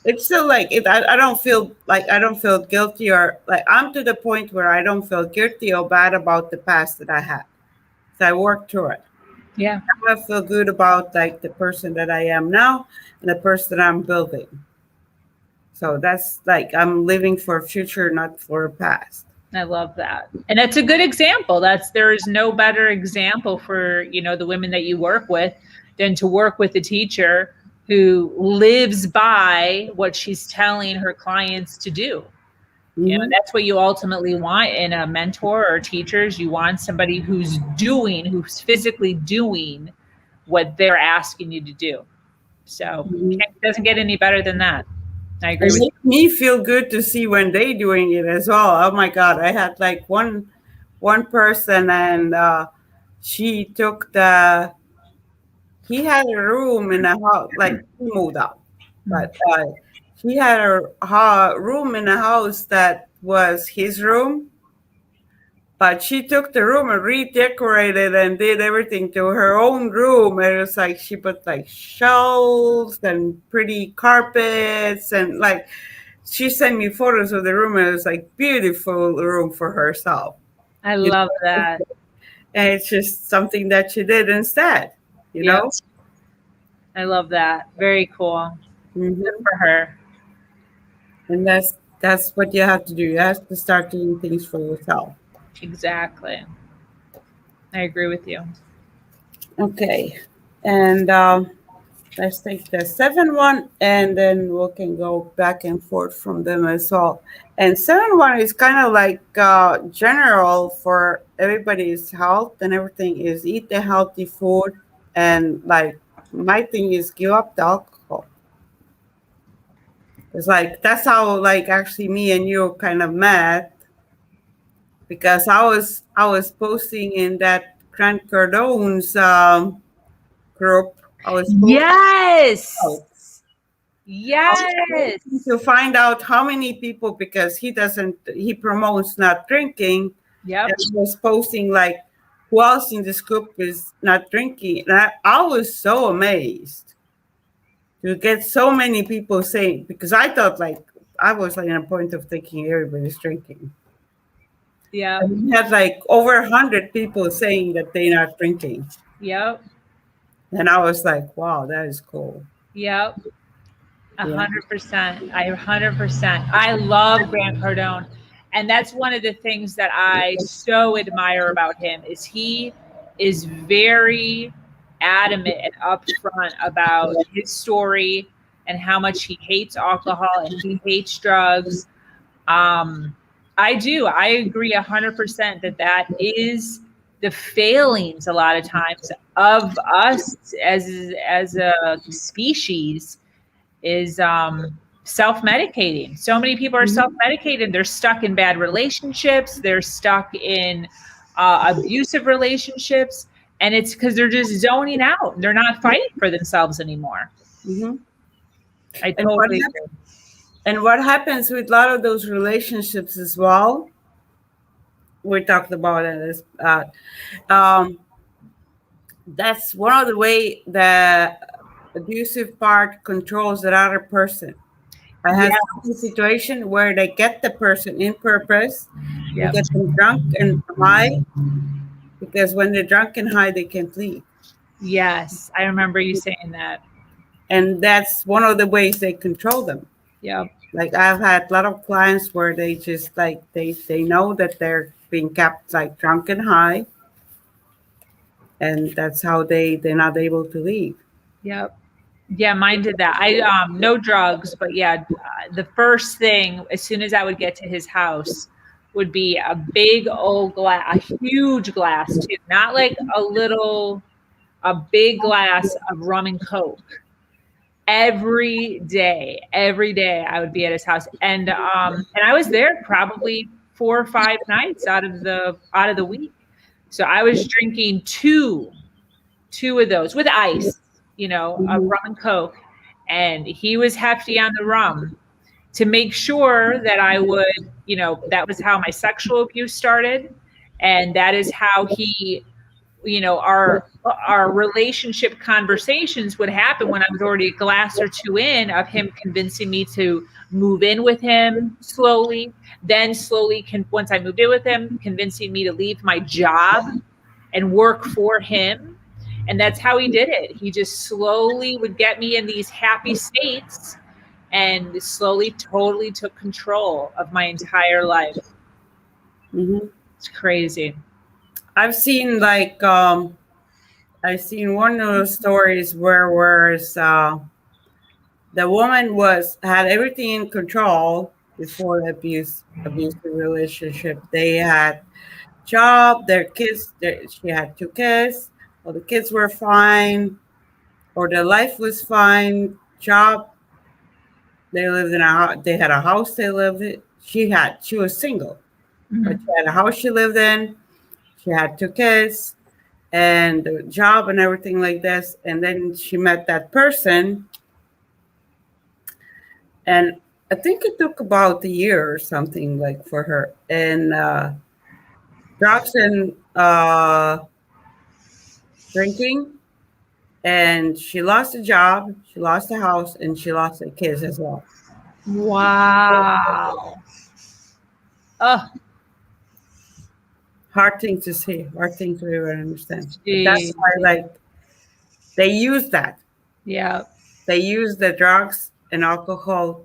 It's still like I don't feel like I don't feel guilty or like I'm to the point where I don't feel guilty or bad about the past that I had. So I worked through it. Yeah. I feel good about like the person that I am now and the person that I'm building. So that's like I'm living for a future, not for a past. I love that. And that's a good example. There is no better example for, the women that you work with than to work with a teacher who lives by what she's telling her clients to do. hmm That's what you ultimately want in a mentor or teachers. You want somebody who's physically doing what they're asking you to do. So hmm it doesn't get any better than that. I agree It with makes me feel good to see when they doing it as well. Oh my God, I had like one person and she took the he had a room in a house like he moved out, you. but he had a room in a house that was his room But she took the room and redecorated and did everything to her own room. And it was like she put like shelves and pretty carpets and like she sent me photos of the room and it was like beautiful room for herself. I You love know? that. And it's just something that she did instead, you Yep. know? I love that. Very cool. Good Hmm. for her. And that's what you have to do. You have to start doing things for yourself. Exactly. I agree with you. Okay. And let's take the seven one, and then we can go back and forth from them as well. And seven one is kind of like general for everybody's health and everything. Is eat the healthy food, and like my thing is give up the alcohol. It's like that's how like actually me and you kind of met because I was posting in that Grant Cardone's group. I was posting. Yes. I was waiting Yes. to find out how many people because he promotes not drinking Yep. and he was posting like who else in this group is not drinking. And I was so amazed to get so many people saying because I thought like I was like in a point of thinking everybody's drinking. Yep. And we had like over 100 people saying that they're not drinking. Yep. And I was like, wow, that is cool. Yep. A Yeah. 100%. 100%. I love Grant Cardone. And that's one of the things that I so admire about him is he is very adamant and upfront about his story and how much he hates alcohol and he hates drugs. Um, I do. I agree 100% that that is the failings a lot of times of us as a species is self-medicating. So many people are Mhm. self-medicated. They're stuck in bad relationships. They're stuck in abusive relationships, and it's because they're just zoning out. They're not fighting for themselves anymore. Mhm. I And what totally hap- agree. and what happens with a lot of those relationships as well? We talked about it as um, that's one of the way the abusive part controls the other person. I had a Yes. situation where they get the person in purpose, they Yep. get them drunk and high because when they're drunk and high, they can't leave. Yes. I remember you saying that. And that's one of the ways they control them. Yep. Like I've had a lot of clients where they just like they know that they're being kept like drunk and high, and that's how they're not able to leave. Yep. Yeah, mine did that. I no drugs, but yeah, the first thing as soon as I would get to his house would be a big old glass, a huge glass too, not like a little, a big glass of rum and coke. Every day I would be at his house, and I was there probably 4 or 5 nights out of the week. So I was drinking two of those with ice, of Mhm. rum and coke, and he was hefty on the rum to make sure that I would, that was how my sexual abuse started, and that is how he, our relationship conversations would happen when I was already a glass or two in of him convincing me to move in with him slowly, then slowly once I moved in with him, convincing me to leave my job and work for him. And that's how he did it. He just slowly would get me in these happy states and slowly totally took control of my entire life. Mhm. It's crazy. I've seen like I've seen one of those stories where the woman was had everything in control before the abusive relationship. They had job, their kids. She had two kids. Well, the kids were fine, or their life was fine. Job. They lived in They had a house. They lived in. She was single, but she Mhm. had a house she lived in. She had two kids and the job and everything like this. And then she met that person, and I think it took about a year or something like for her. And drugs and drinking, and she lost a job, she lost a house, and she lost her kids as well. Wow. Oh, Hard thing to see, hard thing to even understand. But that's gee. why, like, they use that. Yeah, They use the drugs and alcohol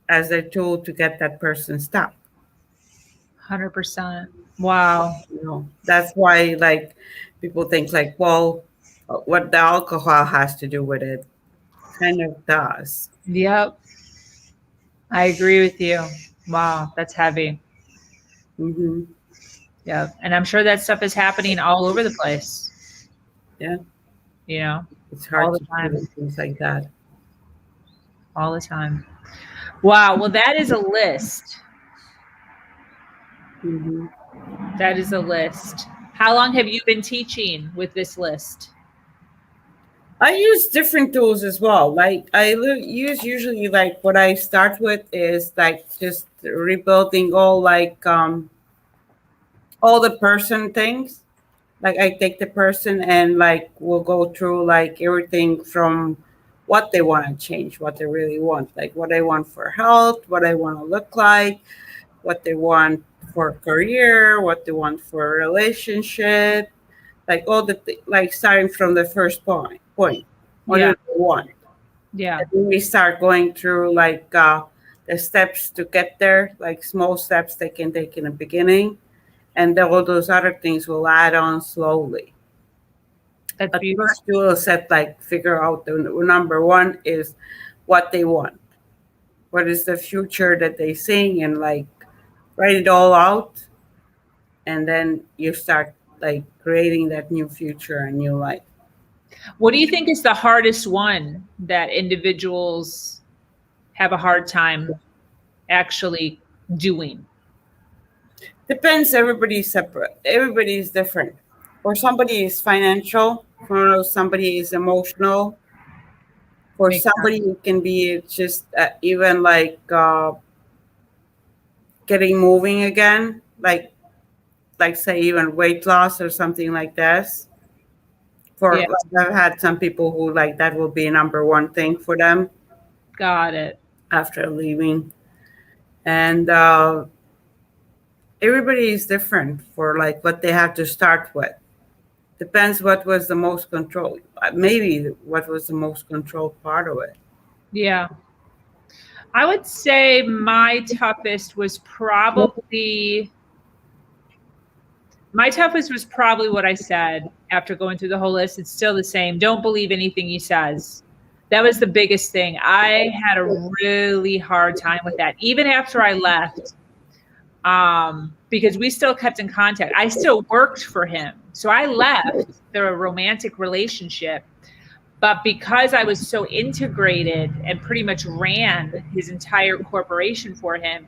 as a tool to get that person stopped. 100%. Wow. That's why, like, people think, like, well, what the alcohol has to do with it kind of does. Yep. I agree with you. Wow, that's heavy. Hmm. Yeah. And I'm sure that stuff is happening all over the place. Yeah, You know, it's all hard the to time. do things like that. All the time. Wow. Well, that is a list. Hmm. That is a list. How long have you been teaching with this list? I use different tools as well. Like, use usually, like, what I start with is like just rebuilding all the person things. Like, I take the person and, like, we'll go through like everything from what they want to change, what they really want, like what they want for health, what they want to look like, what they want for career, what they want for a relationship, like all like starting from the first point. What do Yeah. they want? Yeah. And then we start going through like the steps to get there, like small steps they can take in the beginning, and then all those other things will add on slowly. That's But beautiful. first, you will set like figure out the number one is what they want. What is the future that they sing, and like write it all out, and then you start like creating that new future and new life. What do you think is the hardest one that individuals have a hard time actually doing? Depends. Everybody's separate. Everybody's different. For somebody is financial. For somebody is emotional. For Makes somebody it can be just even like getting moving again, like say even weight loss or something like this. For Yeah, like, I've had some people who like that will be number one thing for them got it. after leaving, and everybody is different for like what they have to start with. Depends what was the most controlled. Maybe what was the most controlled part of it. Yeah. I would say my toughest was probably what I said after going through the whole list. It's still the same. Don't believe anything he says. That was the biggest thing. I had a really hard time with that, even after I left, because we still kept in contact. I still worked for him. So I left the romantic relationship. But because I was so integrated and pretty much ran his entire corporation for him,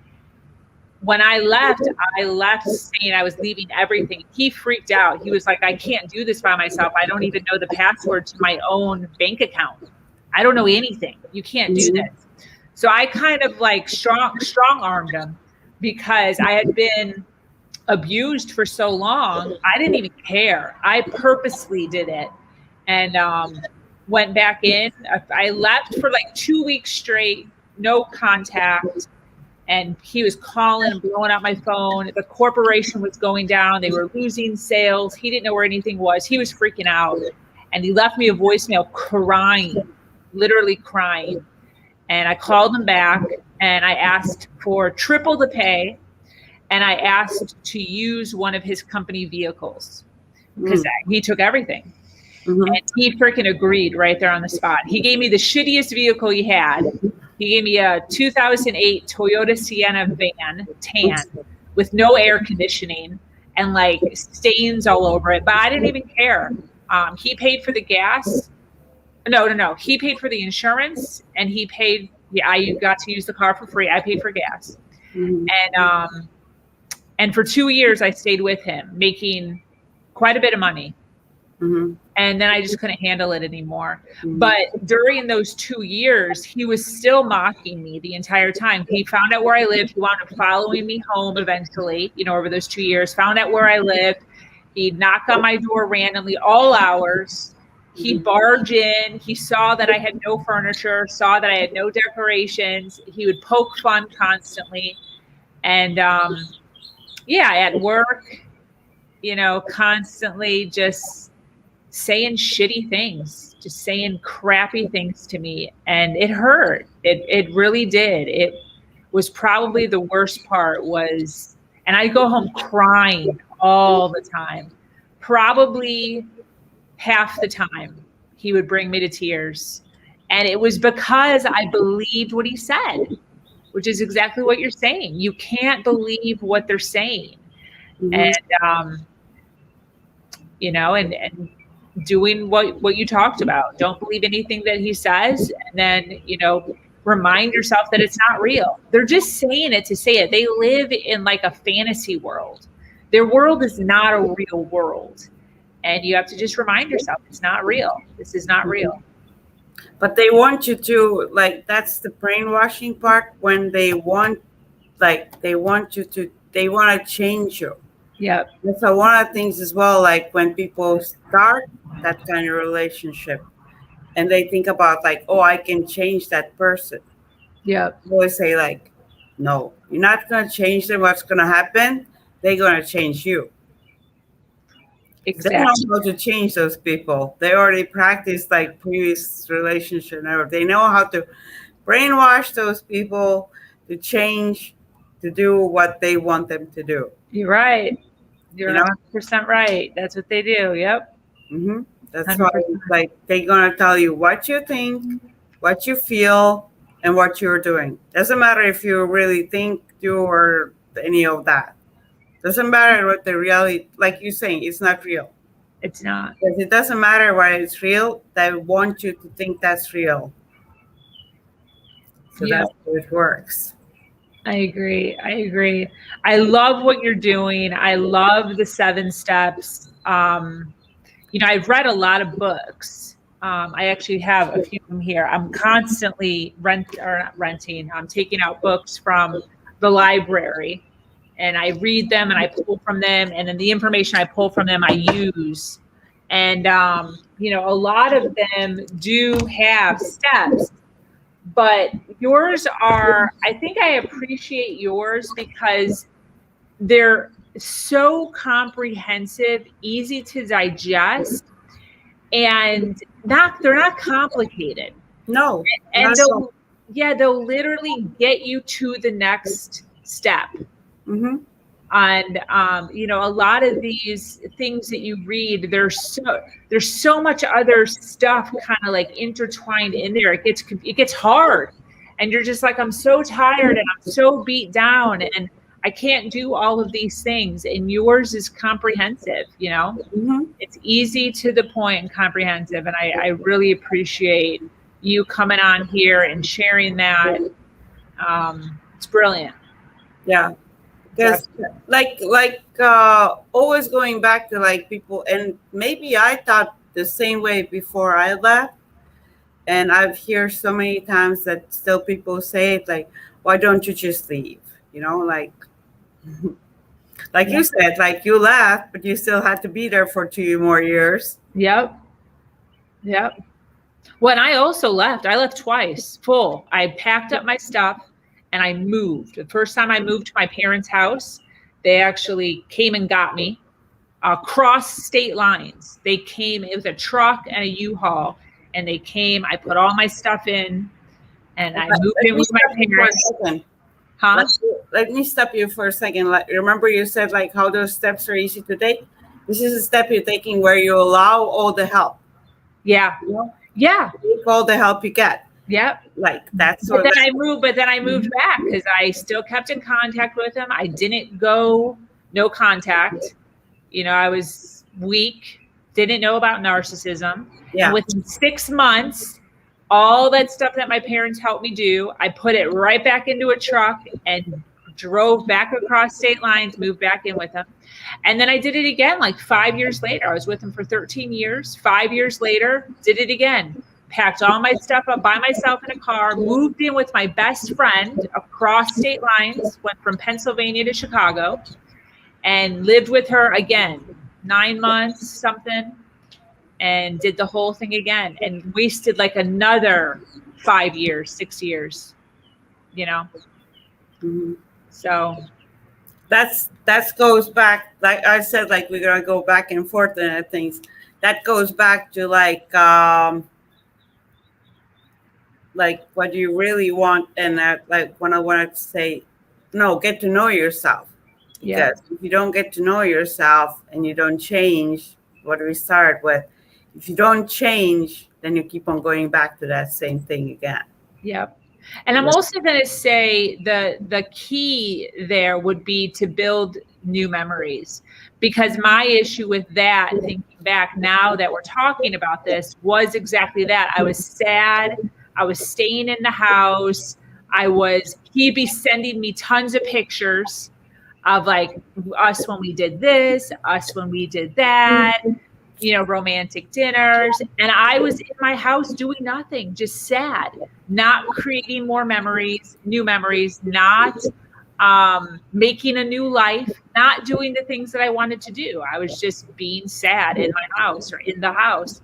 when I left saying I was leaving everything. He freaked out. He was like, I can't do this by myself. I don't even know the password to my own bank account. I don't know anything. You can't do Mhm. this. So I kind of like strong armed him because I had been abused for so long. I didn't even care. I purposely did it and went back in. I left for like 2 weeks straight, no contact. And he was calling and blowing out my phone. The corporation was going down. They were losing sales. He didn't know where anything was. He was freaking out. And he left me a voicemail crying, literally crying. And I called him back and I asked for triple the pay. And I asked to use one of his company vehicles because he took everything. Mhm. And he freaking agreed right there on the spot. He gave me the shittiest vehicle he had. He gave me a 2008 Toyota Sienna van, tan, with no air conditioning and like stains all over it. But I didn't even care. He paid for the gas. No. He paid for the insurance and he paid. Yeah, I got to use the car for free. I paid for gas. Mhm. And for 2 years, I stayed with him, making quite a bit of money. Mm-hmm. And then I just couldn't handle it anymore. Mm-hmm. But during those 2 years, he was still mocking me the entire time. He found out where I lived. He wound up following me home eventually, over those 2 years, found out where I lived. He'd knock on my door randomly, all hours. He'd barge in. He saw that I had no furniture, saw that I had no decorations. He would poke fun constantly. And at work, constantly just saying shitty things, just saying crappy things to me. And it hurt. It really did. It was probably the worst part was, and I go home crying all the time. Probably half the time he would bring me to tears. And it was because I believed what he said, which is exactly what you're saying. You can't believe what they're saying. And, and doing what you talked about. Don't believe anything that he says. And then, remind yourself that it's not real. They're just saying it to say it. They live in like a fantasy world. Their world is not a real world. And you have to just remind yourself it's not real. This is not real. But they want you to, like, that's the brainwashing part, when they want you to, they want to change you. Yeah. And so one of the things as well, like when people start that kind of relationship and they think about like, oh, I can change that person. Yeah. I always say like, no, you're not going to change them. What's going to happen? They're going to change you. Exactly. They know how to change those people. They already practiced like previous relationship. They know how to brainwash those people to change, to do what they want them to do. You're right. You're 100% right. That's what they do. Yep. Mm-hmm. That's 100%. Why like they're going to tell you what you think, what you feel, and what you're doing. Doesn't matter if you really think, do, or any of that. Doesn't matter what the reality, like you're saying, it's not real. It's not. Because it doesn't matter why it's real. They want you to think that's real. So that's how it works. I agree. I love what you're doing. I love the 7 steps. I've read a lot of books. I actually have a few of them here. I'm constantly I'm taking out books from the library. And I read them and I pull from them. And then the information I pull from them, I use. And, a lot of them do have steps. But yours are, I think I appreciate yours because they're so comprehensive, easy to digest, and they're not complicated. No. And they'll literally get you to the next step. Mm-hmm. And a lot of these things that you read, there's so much other stuff kind of like intertwined in there. It gets hard, and you're just like, I'm so tired and I'm so beat down and I can't do all of these things. And yours is comprehensive. Mm-hmm. It's easy to the point and comprehensive. And I really appreciate you coming on here and sharing that. It's brilliant. Yeah. Because always going back to like people, and maybe I thought the same way before I left, and I've heard so many times that still people say it like, why don't you just leave? Like you said, like you left, but you still had to be there for 2 more years. Yep. Well, and I also left. I left twice full. I packed up my stuff and I moved. The first time I moved to my parents' house, they actually came and got me across state lines. They came with a truck and a U-Haul, and they came. I put all my stuff in, and I moved in with my parents. Huh? Let me stop you for a second. Remember you said like how those steps are easy to take? This is a step you're taking where you allow all the help. Yeah. Yeah. Take all the help you get. Yep. Like that's. But then I moved back because I still kept in contact with him. I didn't go no contact. I was weak, didn't know about narcissism. Yeah. And within 6 months, all that stuff that my parents helped me do, I put it right back into a truck and drove back across state lines, moved back in with him. And then I did it again like 5 years later. I was with him for 13 years. 5 years later, did it again. Packed all my stuff up by myself in a car, moved in with my best friend across state lines, went from Pennsylvania to Chicago, and lived with her again, 9 months, something, and did the whole thing again and wasted like another 5 years, 6 years, you know? Mm-hmm. So that goes back, like I said, like we're gonna go back and forth and things. That goes back to like what you really want, and like when I wanted to say, no, get to know yourself. yeah, Because if you don't get to know yourself and you don't change, what we start with, if you don't change, then you keep on going back to that same thing again. yep. And I'm also going to say the key there would be to build new memories, because my issue with that, thinking back now that we're talking about this, was exactly that. I was sad. I was staying in the house. He'd be sending me tons of pictures of like us when we did this, us when we did that, you know, romantic dinners. And I was in my house doing nothing, just sad, not creating more memories, new memories, not making a new life, not doing the things that I wanted to do. I was just being sad in my house or in the house.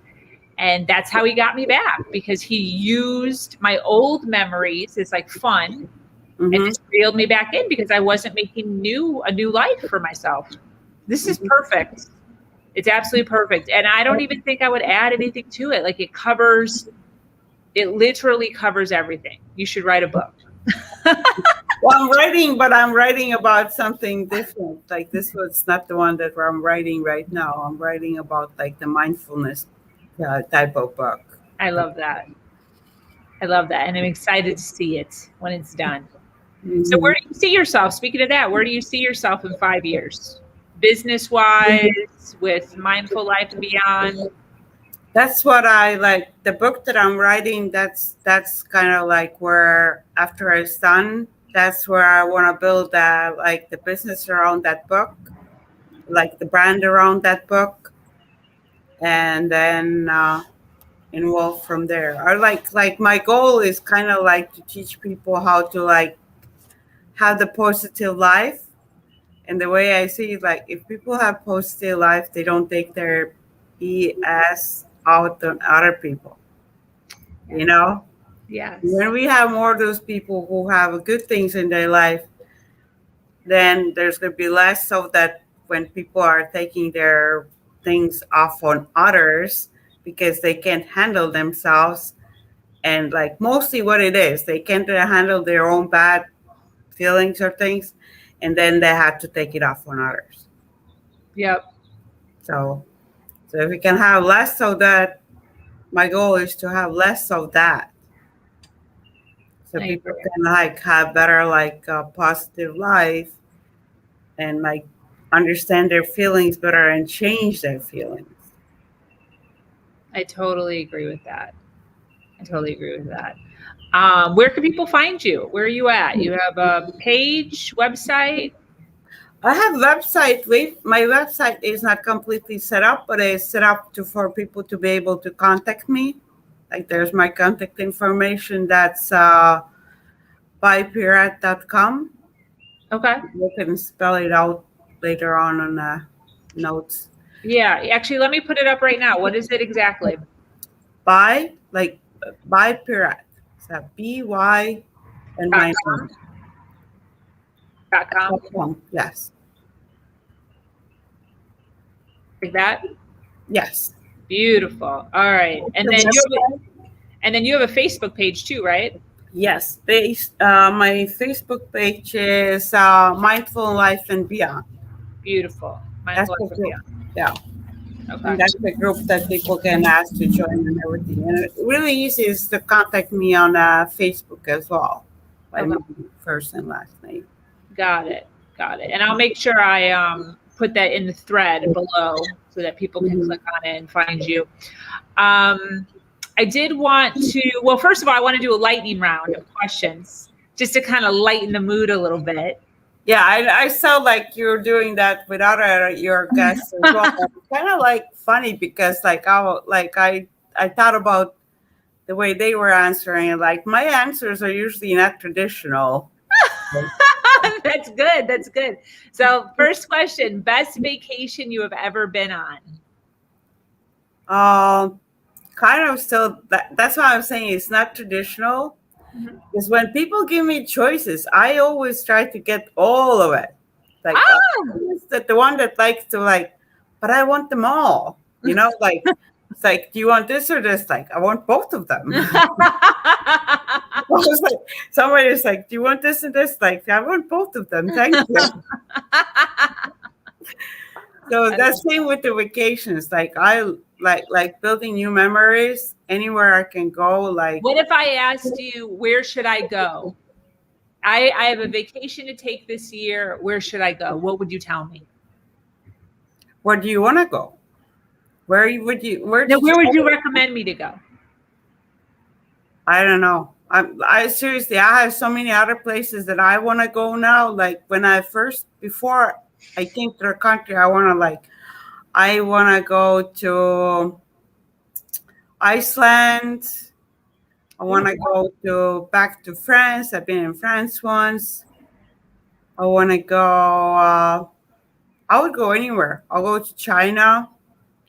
And that's how he got me back, because he used my old memories as like fun, and just reeled me back in, because I wasn't making a new life for myself. This is perfect. It's absolutely perfect. And I don't even think I would add anything to it. Like it literally covers everything. You should write a book. Well, I'm writing about something different. Like this was not the one that I'm writing right now. I'm writing about like the mindfulness type of book. I love that. And I'm excited to see it when it's done. Mm-hmm. So where do you see yourself? Speaking of that, where do you see yourself in 5 years? Business-wise, with Mindful Life and Beyond? That's what I like. The book that I'm writing, that's kind of like where after it's done, that's where I want to build like the business around that book, like the brand around that book, and then involve from there. Or like my goal is kind of like to teach people how to like have the positive life. And the way I see it, like if people have positive life, they don't take their BS out on other people. You know? Yes. When we have more of those people who have good things in their life, then there's going to be less so that when people are taking their things off on others because they can't handle themselves. And like mostly what it is, they can't handle their own bad feelings or things, and then they have to take it off on others. Yep. So if we can have less of that, my goal is to have less of that. So people can like have better like positive life and like understand their feelings better and change their feelings. I totally agree with that. Where can people find you? Where are you at? You have a page, website? I have a website. My website is not completely set up, but it's set up for people to be able to contact me. Like there's my contact information. That's bypiret.com. Okay. You can spell it out later on the notes. Yeah, actually, let me put it up right now. What is it exactly? By Piret. So BY and my name. .com. Yes. Like that? Yes. Beautiful. All right. And then you have a Facebook page too, right? Yes. My Facebook page is Mindful Life and Beyond. Beautiful. Mindful Life and Beyond. Yeah. Okay. And that's the group that people can ask to join and everything. And it really easy is to contact me on Facebook as well. By my first and last name. Got it. And I'll make sure I put that in the thread below so that people can click on it and find you. I did want to, first of all, I want to do a lightning round of questions just to kind of lighten the mood a little bit. Yeah, I saw like you're doing that with other your guests as well. It's kind of like funny because I thought about the way they were answering, and like my answers are usually not traditional. That's good. That's good. So, first question, best vacation you have ever been on? Um, Kind of still that's why I'm saying it's not traditional. Mhm. Because when people give me choices, I always try to get all of it. Like Ah! always that the one that likes to like, but I want them all. You know, like it's like, do you want this or this? Like, I want both of them. I was like, somebody's like, do you want this and this? Like, I want both of them. Thank you. So that's same with the vacations. Like I like building new memories anywhere I can go. Like, What if I asked you, where should I go? I have a vacation to take this year. Where should I go? What would you tell me? where do you want to go? Would you? Where Now, did you? where would you recommend me to go? I don't know. I seriously, I have so many other places that I want to go now. Like when I first, before I came to the country, I want to go to Iceland. I want to go to back to France. I've been in France once. I want to go. I would go anywhere. I'll go to China.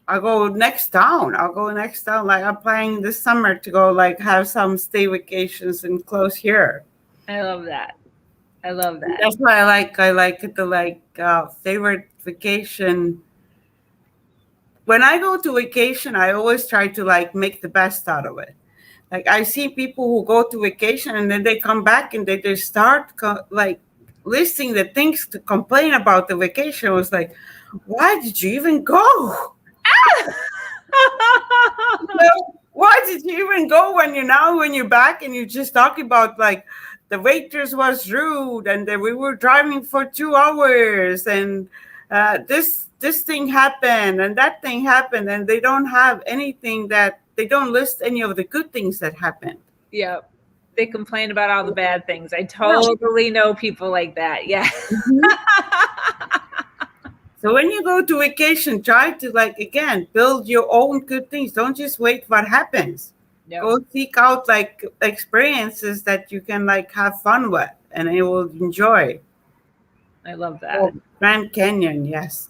I'll go next town. I'll go next town. Like I'm planning this summer to go like have some stay vacations and close here. I love that. I love that. That's why I like it, the favorite vacation. When I go to vacation, I always try to like make the best out of it. Like I see people who go to vacation and then they come back and they just start like listing the things to complain about the vacation. I was like, why did you even go? Why did you even go when you're back and you just talk about like the waitress was rude and that we were driving for 2 hours and this thing happened and that thing happened and they don't have anything that they don't list any of the good things that happened. Yeah. They complain about all the bad things. I totally know people like that. Yeah. So when you go to vacation, try to like again build your own good things. Don't just wait what happens. Yep. Go seek out like experiences that you can like have fun with and you will enjoy. I love that. Oh, Grand Canyon, yes.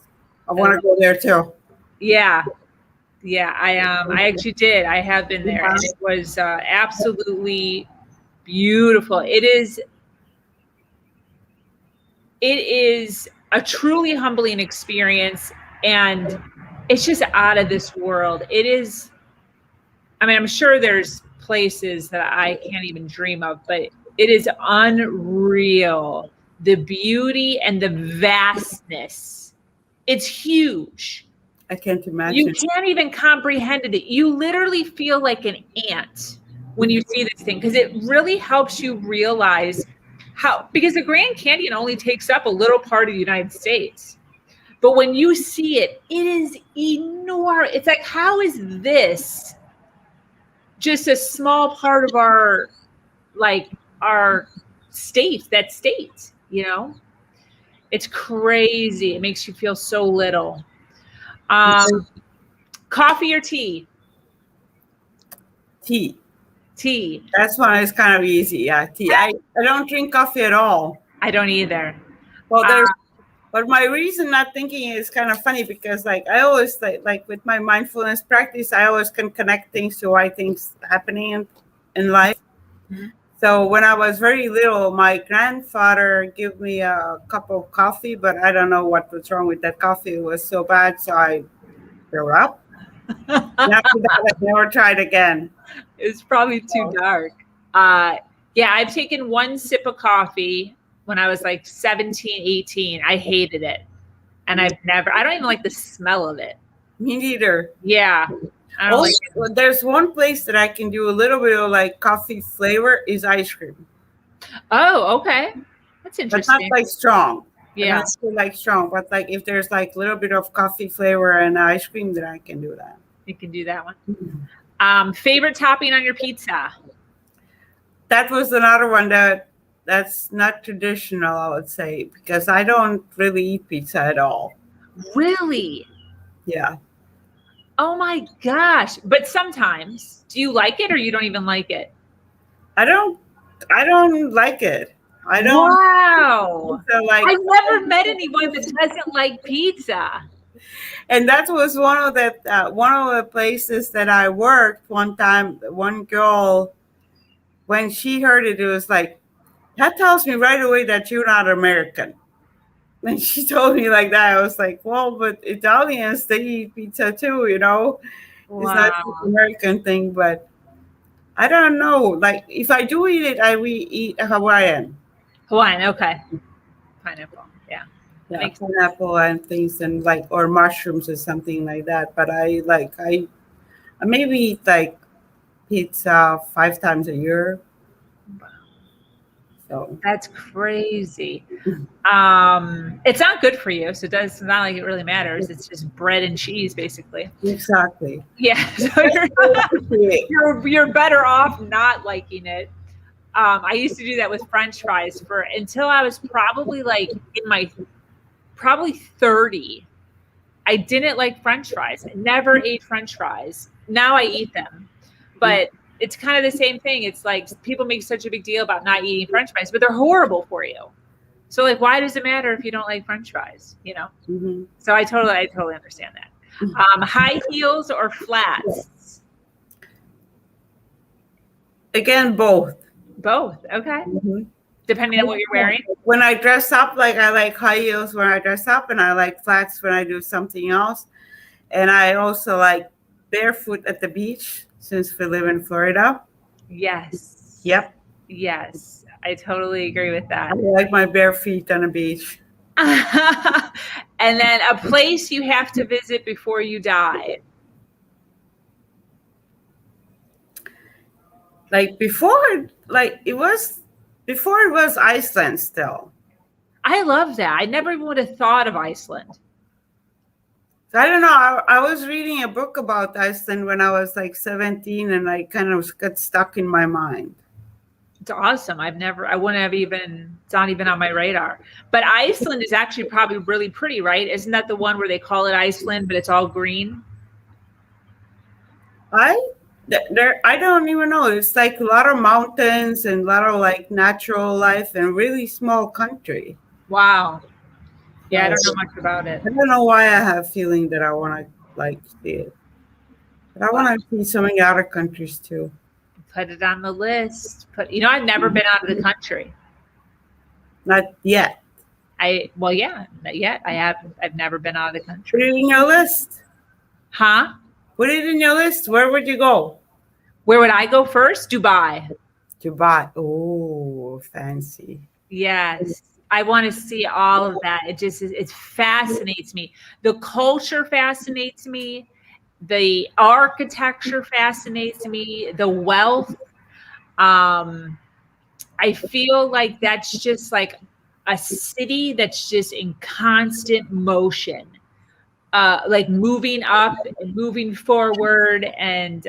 I want to go there too. Yeah. Yeah, I actually did. I have been there, and it was absolutely beautiful. It is a truly humbling experience, and it's just out of this world. It is. I mean, I'm sure there's places that I can't even dream of, but it is unreal. The beauty and the vastness. It's huge. I can't imagine. You can't even comprehend it. You literally feel like an ant when you see this thing because it really helps you realize how, because the Grand Canyon only takes up a little part of the United States. But when you see it, it is enormous. It's like, how is this just a small part of our state, that state, you know? It's crazy. It makes you feel so little. Coffee or tea? Tea. Tea. That's one is kind of easy. Yeah, tea. I don't drink coffee at all. I don't either. Well, but my reason not thinking is kind of funny because like I always like with my mindfulness practice, I always can connect things to why things happening in life. Mm-hmm. So when I was very little, my grandfather gave me a cup of coffee, but I don't know what was wrong with that coffee. It was so bad, so I threw up. And after that, I never tried again. It's probably too dark. Yeah, I've taken one sip of coffee when I was like 17, 18. I hated it. And I don't even like the smell of it. Me neither. Yeah. I don't like it. There's one place that I can do a little bit of like coffee flavor is ice cream. Oh, okay. That's interesting. But not like strong. Yeah. Not like strong, but like if there's like a little bit of coffee flavor and ice cream, then I can do that. You can do that one. Mm-hmm. Favorite topping on your pizza? That was another one that that's not traditional, I would say, because I don't really eat pizza at all. Really? Yeah. Oh my gosh. But sometimes, do you like it or you don't even like it? I don't I don't like it. I don't Wow. so like I've never met anyone that doesn't like pizza. and that was one of the places that I worked one time. One girl, when she heard it, it was like, that tells me right away that you're not American. When she told me like that, I was like, well, but Italians, they eat pizza too, you know? It's not just an Wow. American thing, but I don't know. Like, if I do eat it, I will eat Hawaiian. Hawaiian, okay. Pineapple. Yeah. That Yeah, makes sense. pineapple and things and like, or mushrooms or something like that. But I maybe eat like pizza 5 times a year. Wow. So, That's crazy. It's not good for you, so it's not like it really matters. It's just bread and cheese, basically. exactly. Yeah, so you're better off not liking it. I used to do that with French fries for until I was probably like in my probably 30. I didn't like French fries. I never ate French fries. Now I eat them, but it's kind of the same thing. It's like people make such a big deal about not eating French fries, but they're horrible for you. So like, why does it matter if you don't like French fries? You know. Mm-hmm. So I totally understand that. High heels or flats? Again, both. Both. Okay. Mm-hmm. Depending on what you're wearing. When I dress up, like I like high heels when I dress up, and I like flats when I do something else. And I also like barefoot at the beach since we live in Florida. Yes. Yep. Yes. I totally agree with that. I like my bare feet on the beach. And then a place you have to visit before you die. Like before, like it was before it was Iceland still. I love that. I never even would have thought of Iceland. So I don't know. I was reading a book about Iceland when I was like 17, and I kind of got stuck in my mind. It's awesome. I wouldn't have even, it's not even on my radar. But Iceland is actually probably really pretty, right? Isn't that the one where they call it Iceland, but it's all green? I don't even know. It's like a lot of mountains and a lot of like natural life and really small country. Wow. Yeah, I don't know much about it. I don't know why I have a feeling that I want to like see it. But I want to see so many other countries too. Put it on the list. I've never been out of the country. Not yet. Not yet. I've never been out of the Put country. it in your list. Huh? Put it in your list. Where would you go? Where would I go first? Dubai. Dubai. Oh, fancy. Yes. I want to see all of that. It fascinates me. The culture fascinates me. The architecture fascinates me. The wealth. I feel like that's just like a city that's just in constant motion, like moving up and moving forward and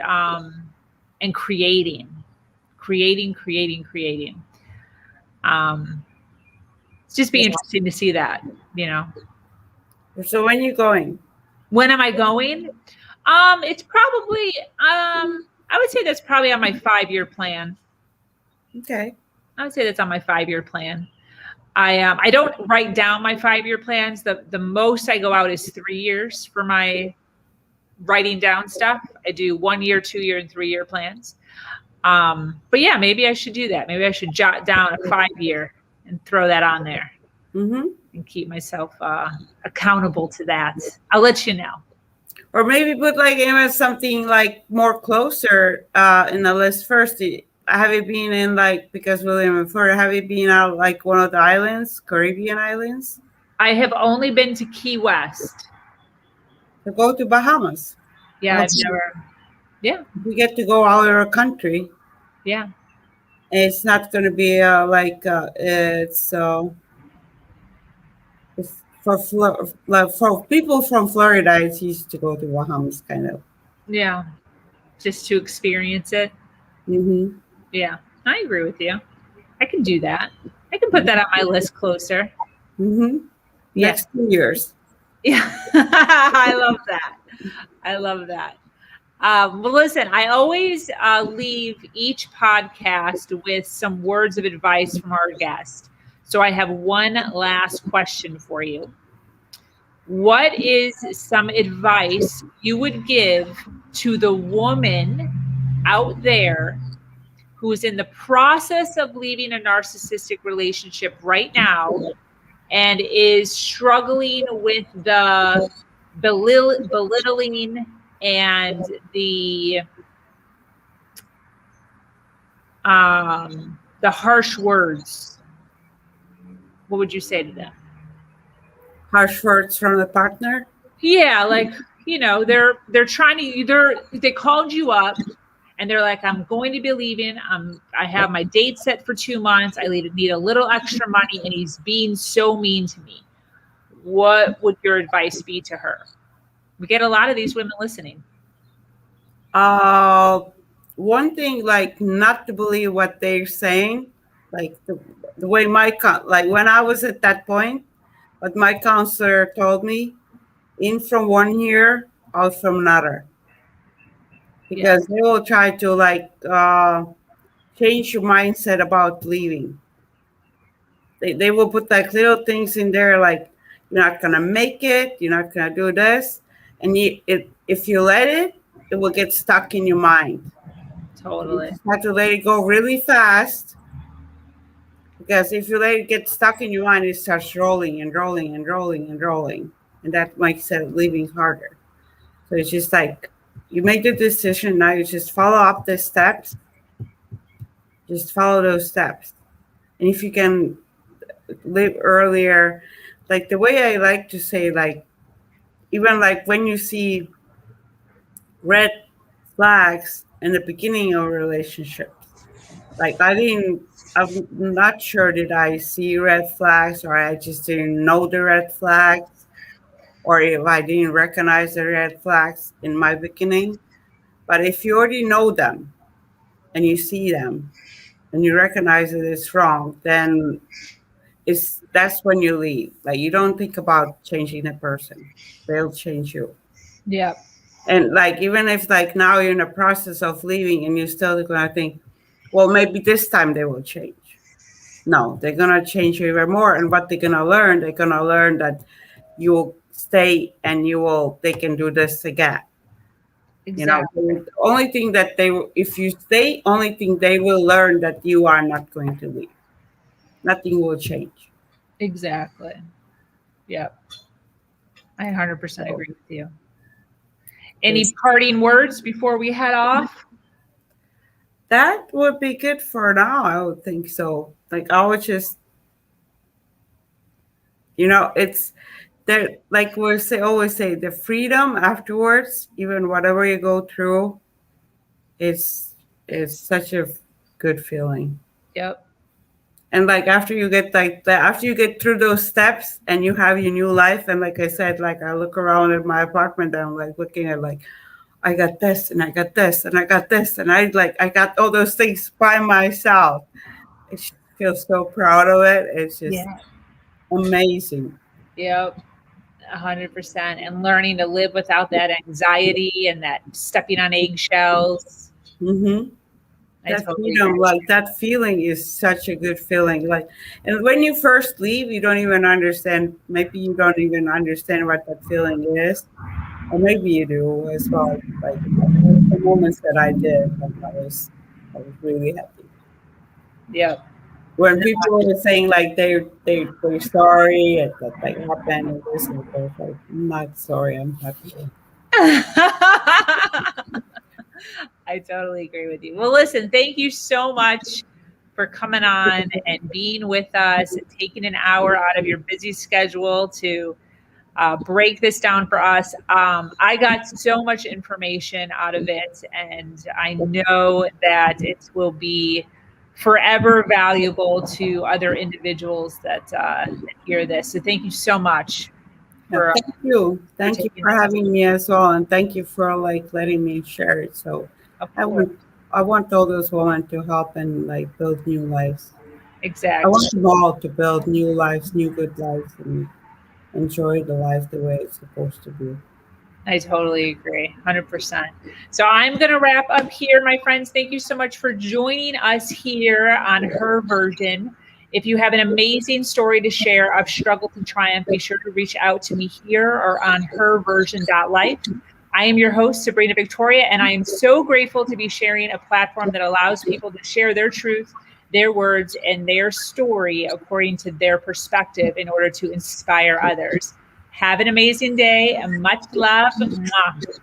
creating. It's just be interesting to see that, So when you going? When am I going? It's probably, I would say that's probably on my 5-year plan. Okay. I would say that's on my 5-year plan. I don't write down my 5-year plans. The most I go out is 3 years for my writing down stuff. I do 1 year, 2 year, and 3 year plans. But yeah, maybe I should do that. Maybe I should jot down a 5-year and throw that on there and keep myself accountable to that. I'll let you know. Or maybe put like even something like more closer in the list first. Have you been in like, because William and Florida, have you been out like one of the islands, Caribbean islands? I have only been to Key West. So go to Bahamas. Yeah, I've never. Yeah. We get to go out of our country. Yeah. And it's not going to be it's for people from Florida, it's easy to go to Bahamas, kind of. Yeah. Just to experience it. Mm-hmm. Yeah, I agree with you. I can do that. I can put that on my list closer. Mm-hmm. Yeah. Next 2 years. Yeah. I love that. I love that. Well, listen, I always leave each podcast with some words of advice from our guest. So I have one last question for you. What is some advice you would give to the woman out there who is in the process of leaving a narcissistic relationship right now and is struggling with the belittling and the harsh words? What would you say to them? Harsh words from the partner. Yeah, like, they're trying to they called you up and they're like, I'm going to be leaving. I have my date set for 2 months. I need a little extra money, and he's being so mean to me. What would your advice be to her? We get a lot of these women listening. Uh, One thing, like, not to believe what they're saying, like the way like when I was at that point, what my counselor told me, in from one ear, out from another, Yeah, because they will try to like change your mindset about leaving. They will put like little things in there like you're not gonna make it, you're not gonna do this, and if you let it, it will get stuck in your mind. You totally. just have to let it go really fast, because if you let it get stuck in your mind, it starts rolling and rolling and rolling and rolling, and that makes it leaving harder. So it's just like you make the decision now. You just follow up the steps. Just follow those steps, and if you can leave earlier, like the way I like to say, like even like when you see red flags in the beginning of relationships, like I'm not sure did I see red flags or I just didn't know the red flags or if I didn't recognize the red flags in my beginning. But if you already know them and you see them and you recognize that it's wrong, then that's when you leave. Like you don't think about changing the person. They'll change you. Yeah, And like even if like now you're in a process of leaving and you're still gonna think, well, maybe this time they will change. No, they're gonna change you even more. And what they're gonna learn that you will stay and they can do this again. You know, exactly. the only thing that if you stay, only thing they will learn that you are not going to leave. Nothing will change. Exactly. Yeah, I 100% So agree with you. Any this, parting words before we head off? that would be good for now. I would think so. Like I would just, it's there. Like always say, the freedom afterwards, even whatever you go through, is is such a good feeling. Yep. And like after you get like that, after you get through those steps and you have your new life, and like I said, like I look around at my apartment and I'm like looking at like I got this and I got this and I got this and I got all those things by myself. I just feel so proud of it. It's just Yeah. amazing. Yep. 100%. And learning to live without that anxiety and that stepping on eggshells. Hmm. I That totally agree. freedom, like that feeling is such a good feeling. Like, and when you first leave, you don't even understand. Maybe you don't even understand what that feeling is, or maybe you do as well. Like there's the moments that I did, like I was really happy. Yep. When people were saying like they're sorry that like happened and this and that, like I'm not sorry, I'm happy. I totally agree with you. Well, listen, thank you so much for coming on and being with us and taking an hour out of your busy schedule to break this down for us. I got so much information out of it, and I know that it will be forever valuable to other individuals that hear this. So thank you so much Yeah, for, uh, for thank you taking for the time. having me as well, and thank you for like letting me share it. So Of I course. want I want all those women to help and like build new lives. I Exactly. want them all to build new lives, new good lives, and enjoy the life the way it's supposed to be. I totally agree, 100%. So I'm going to wrap up here, my friends. Thank you so much for joining us here on Her Version. If you have an amazing story to share of struggle to triumph, be sure to reach out to me here or on herversion.life. I am your host, Sabrina Victoria, and I am so grateful to be sharing a platform that allows people to share their truth, their words, and their story according to their perspective in order to inspire others. Have an amazing day and much love. Mwah.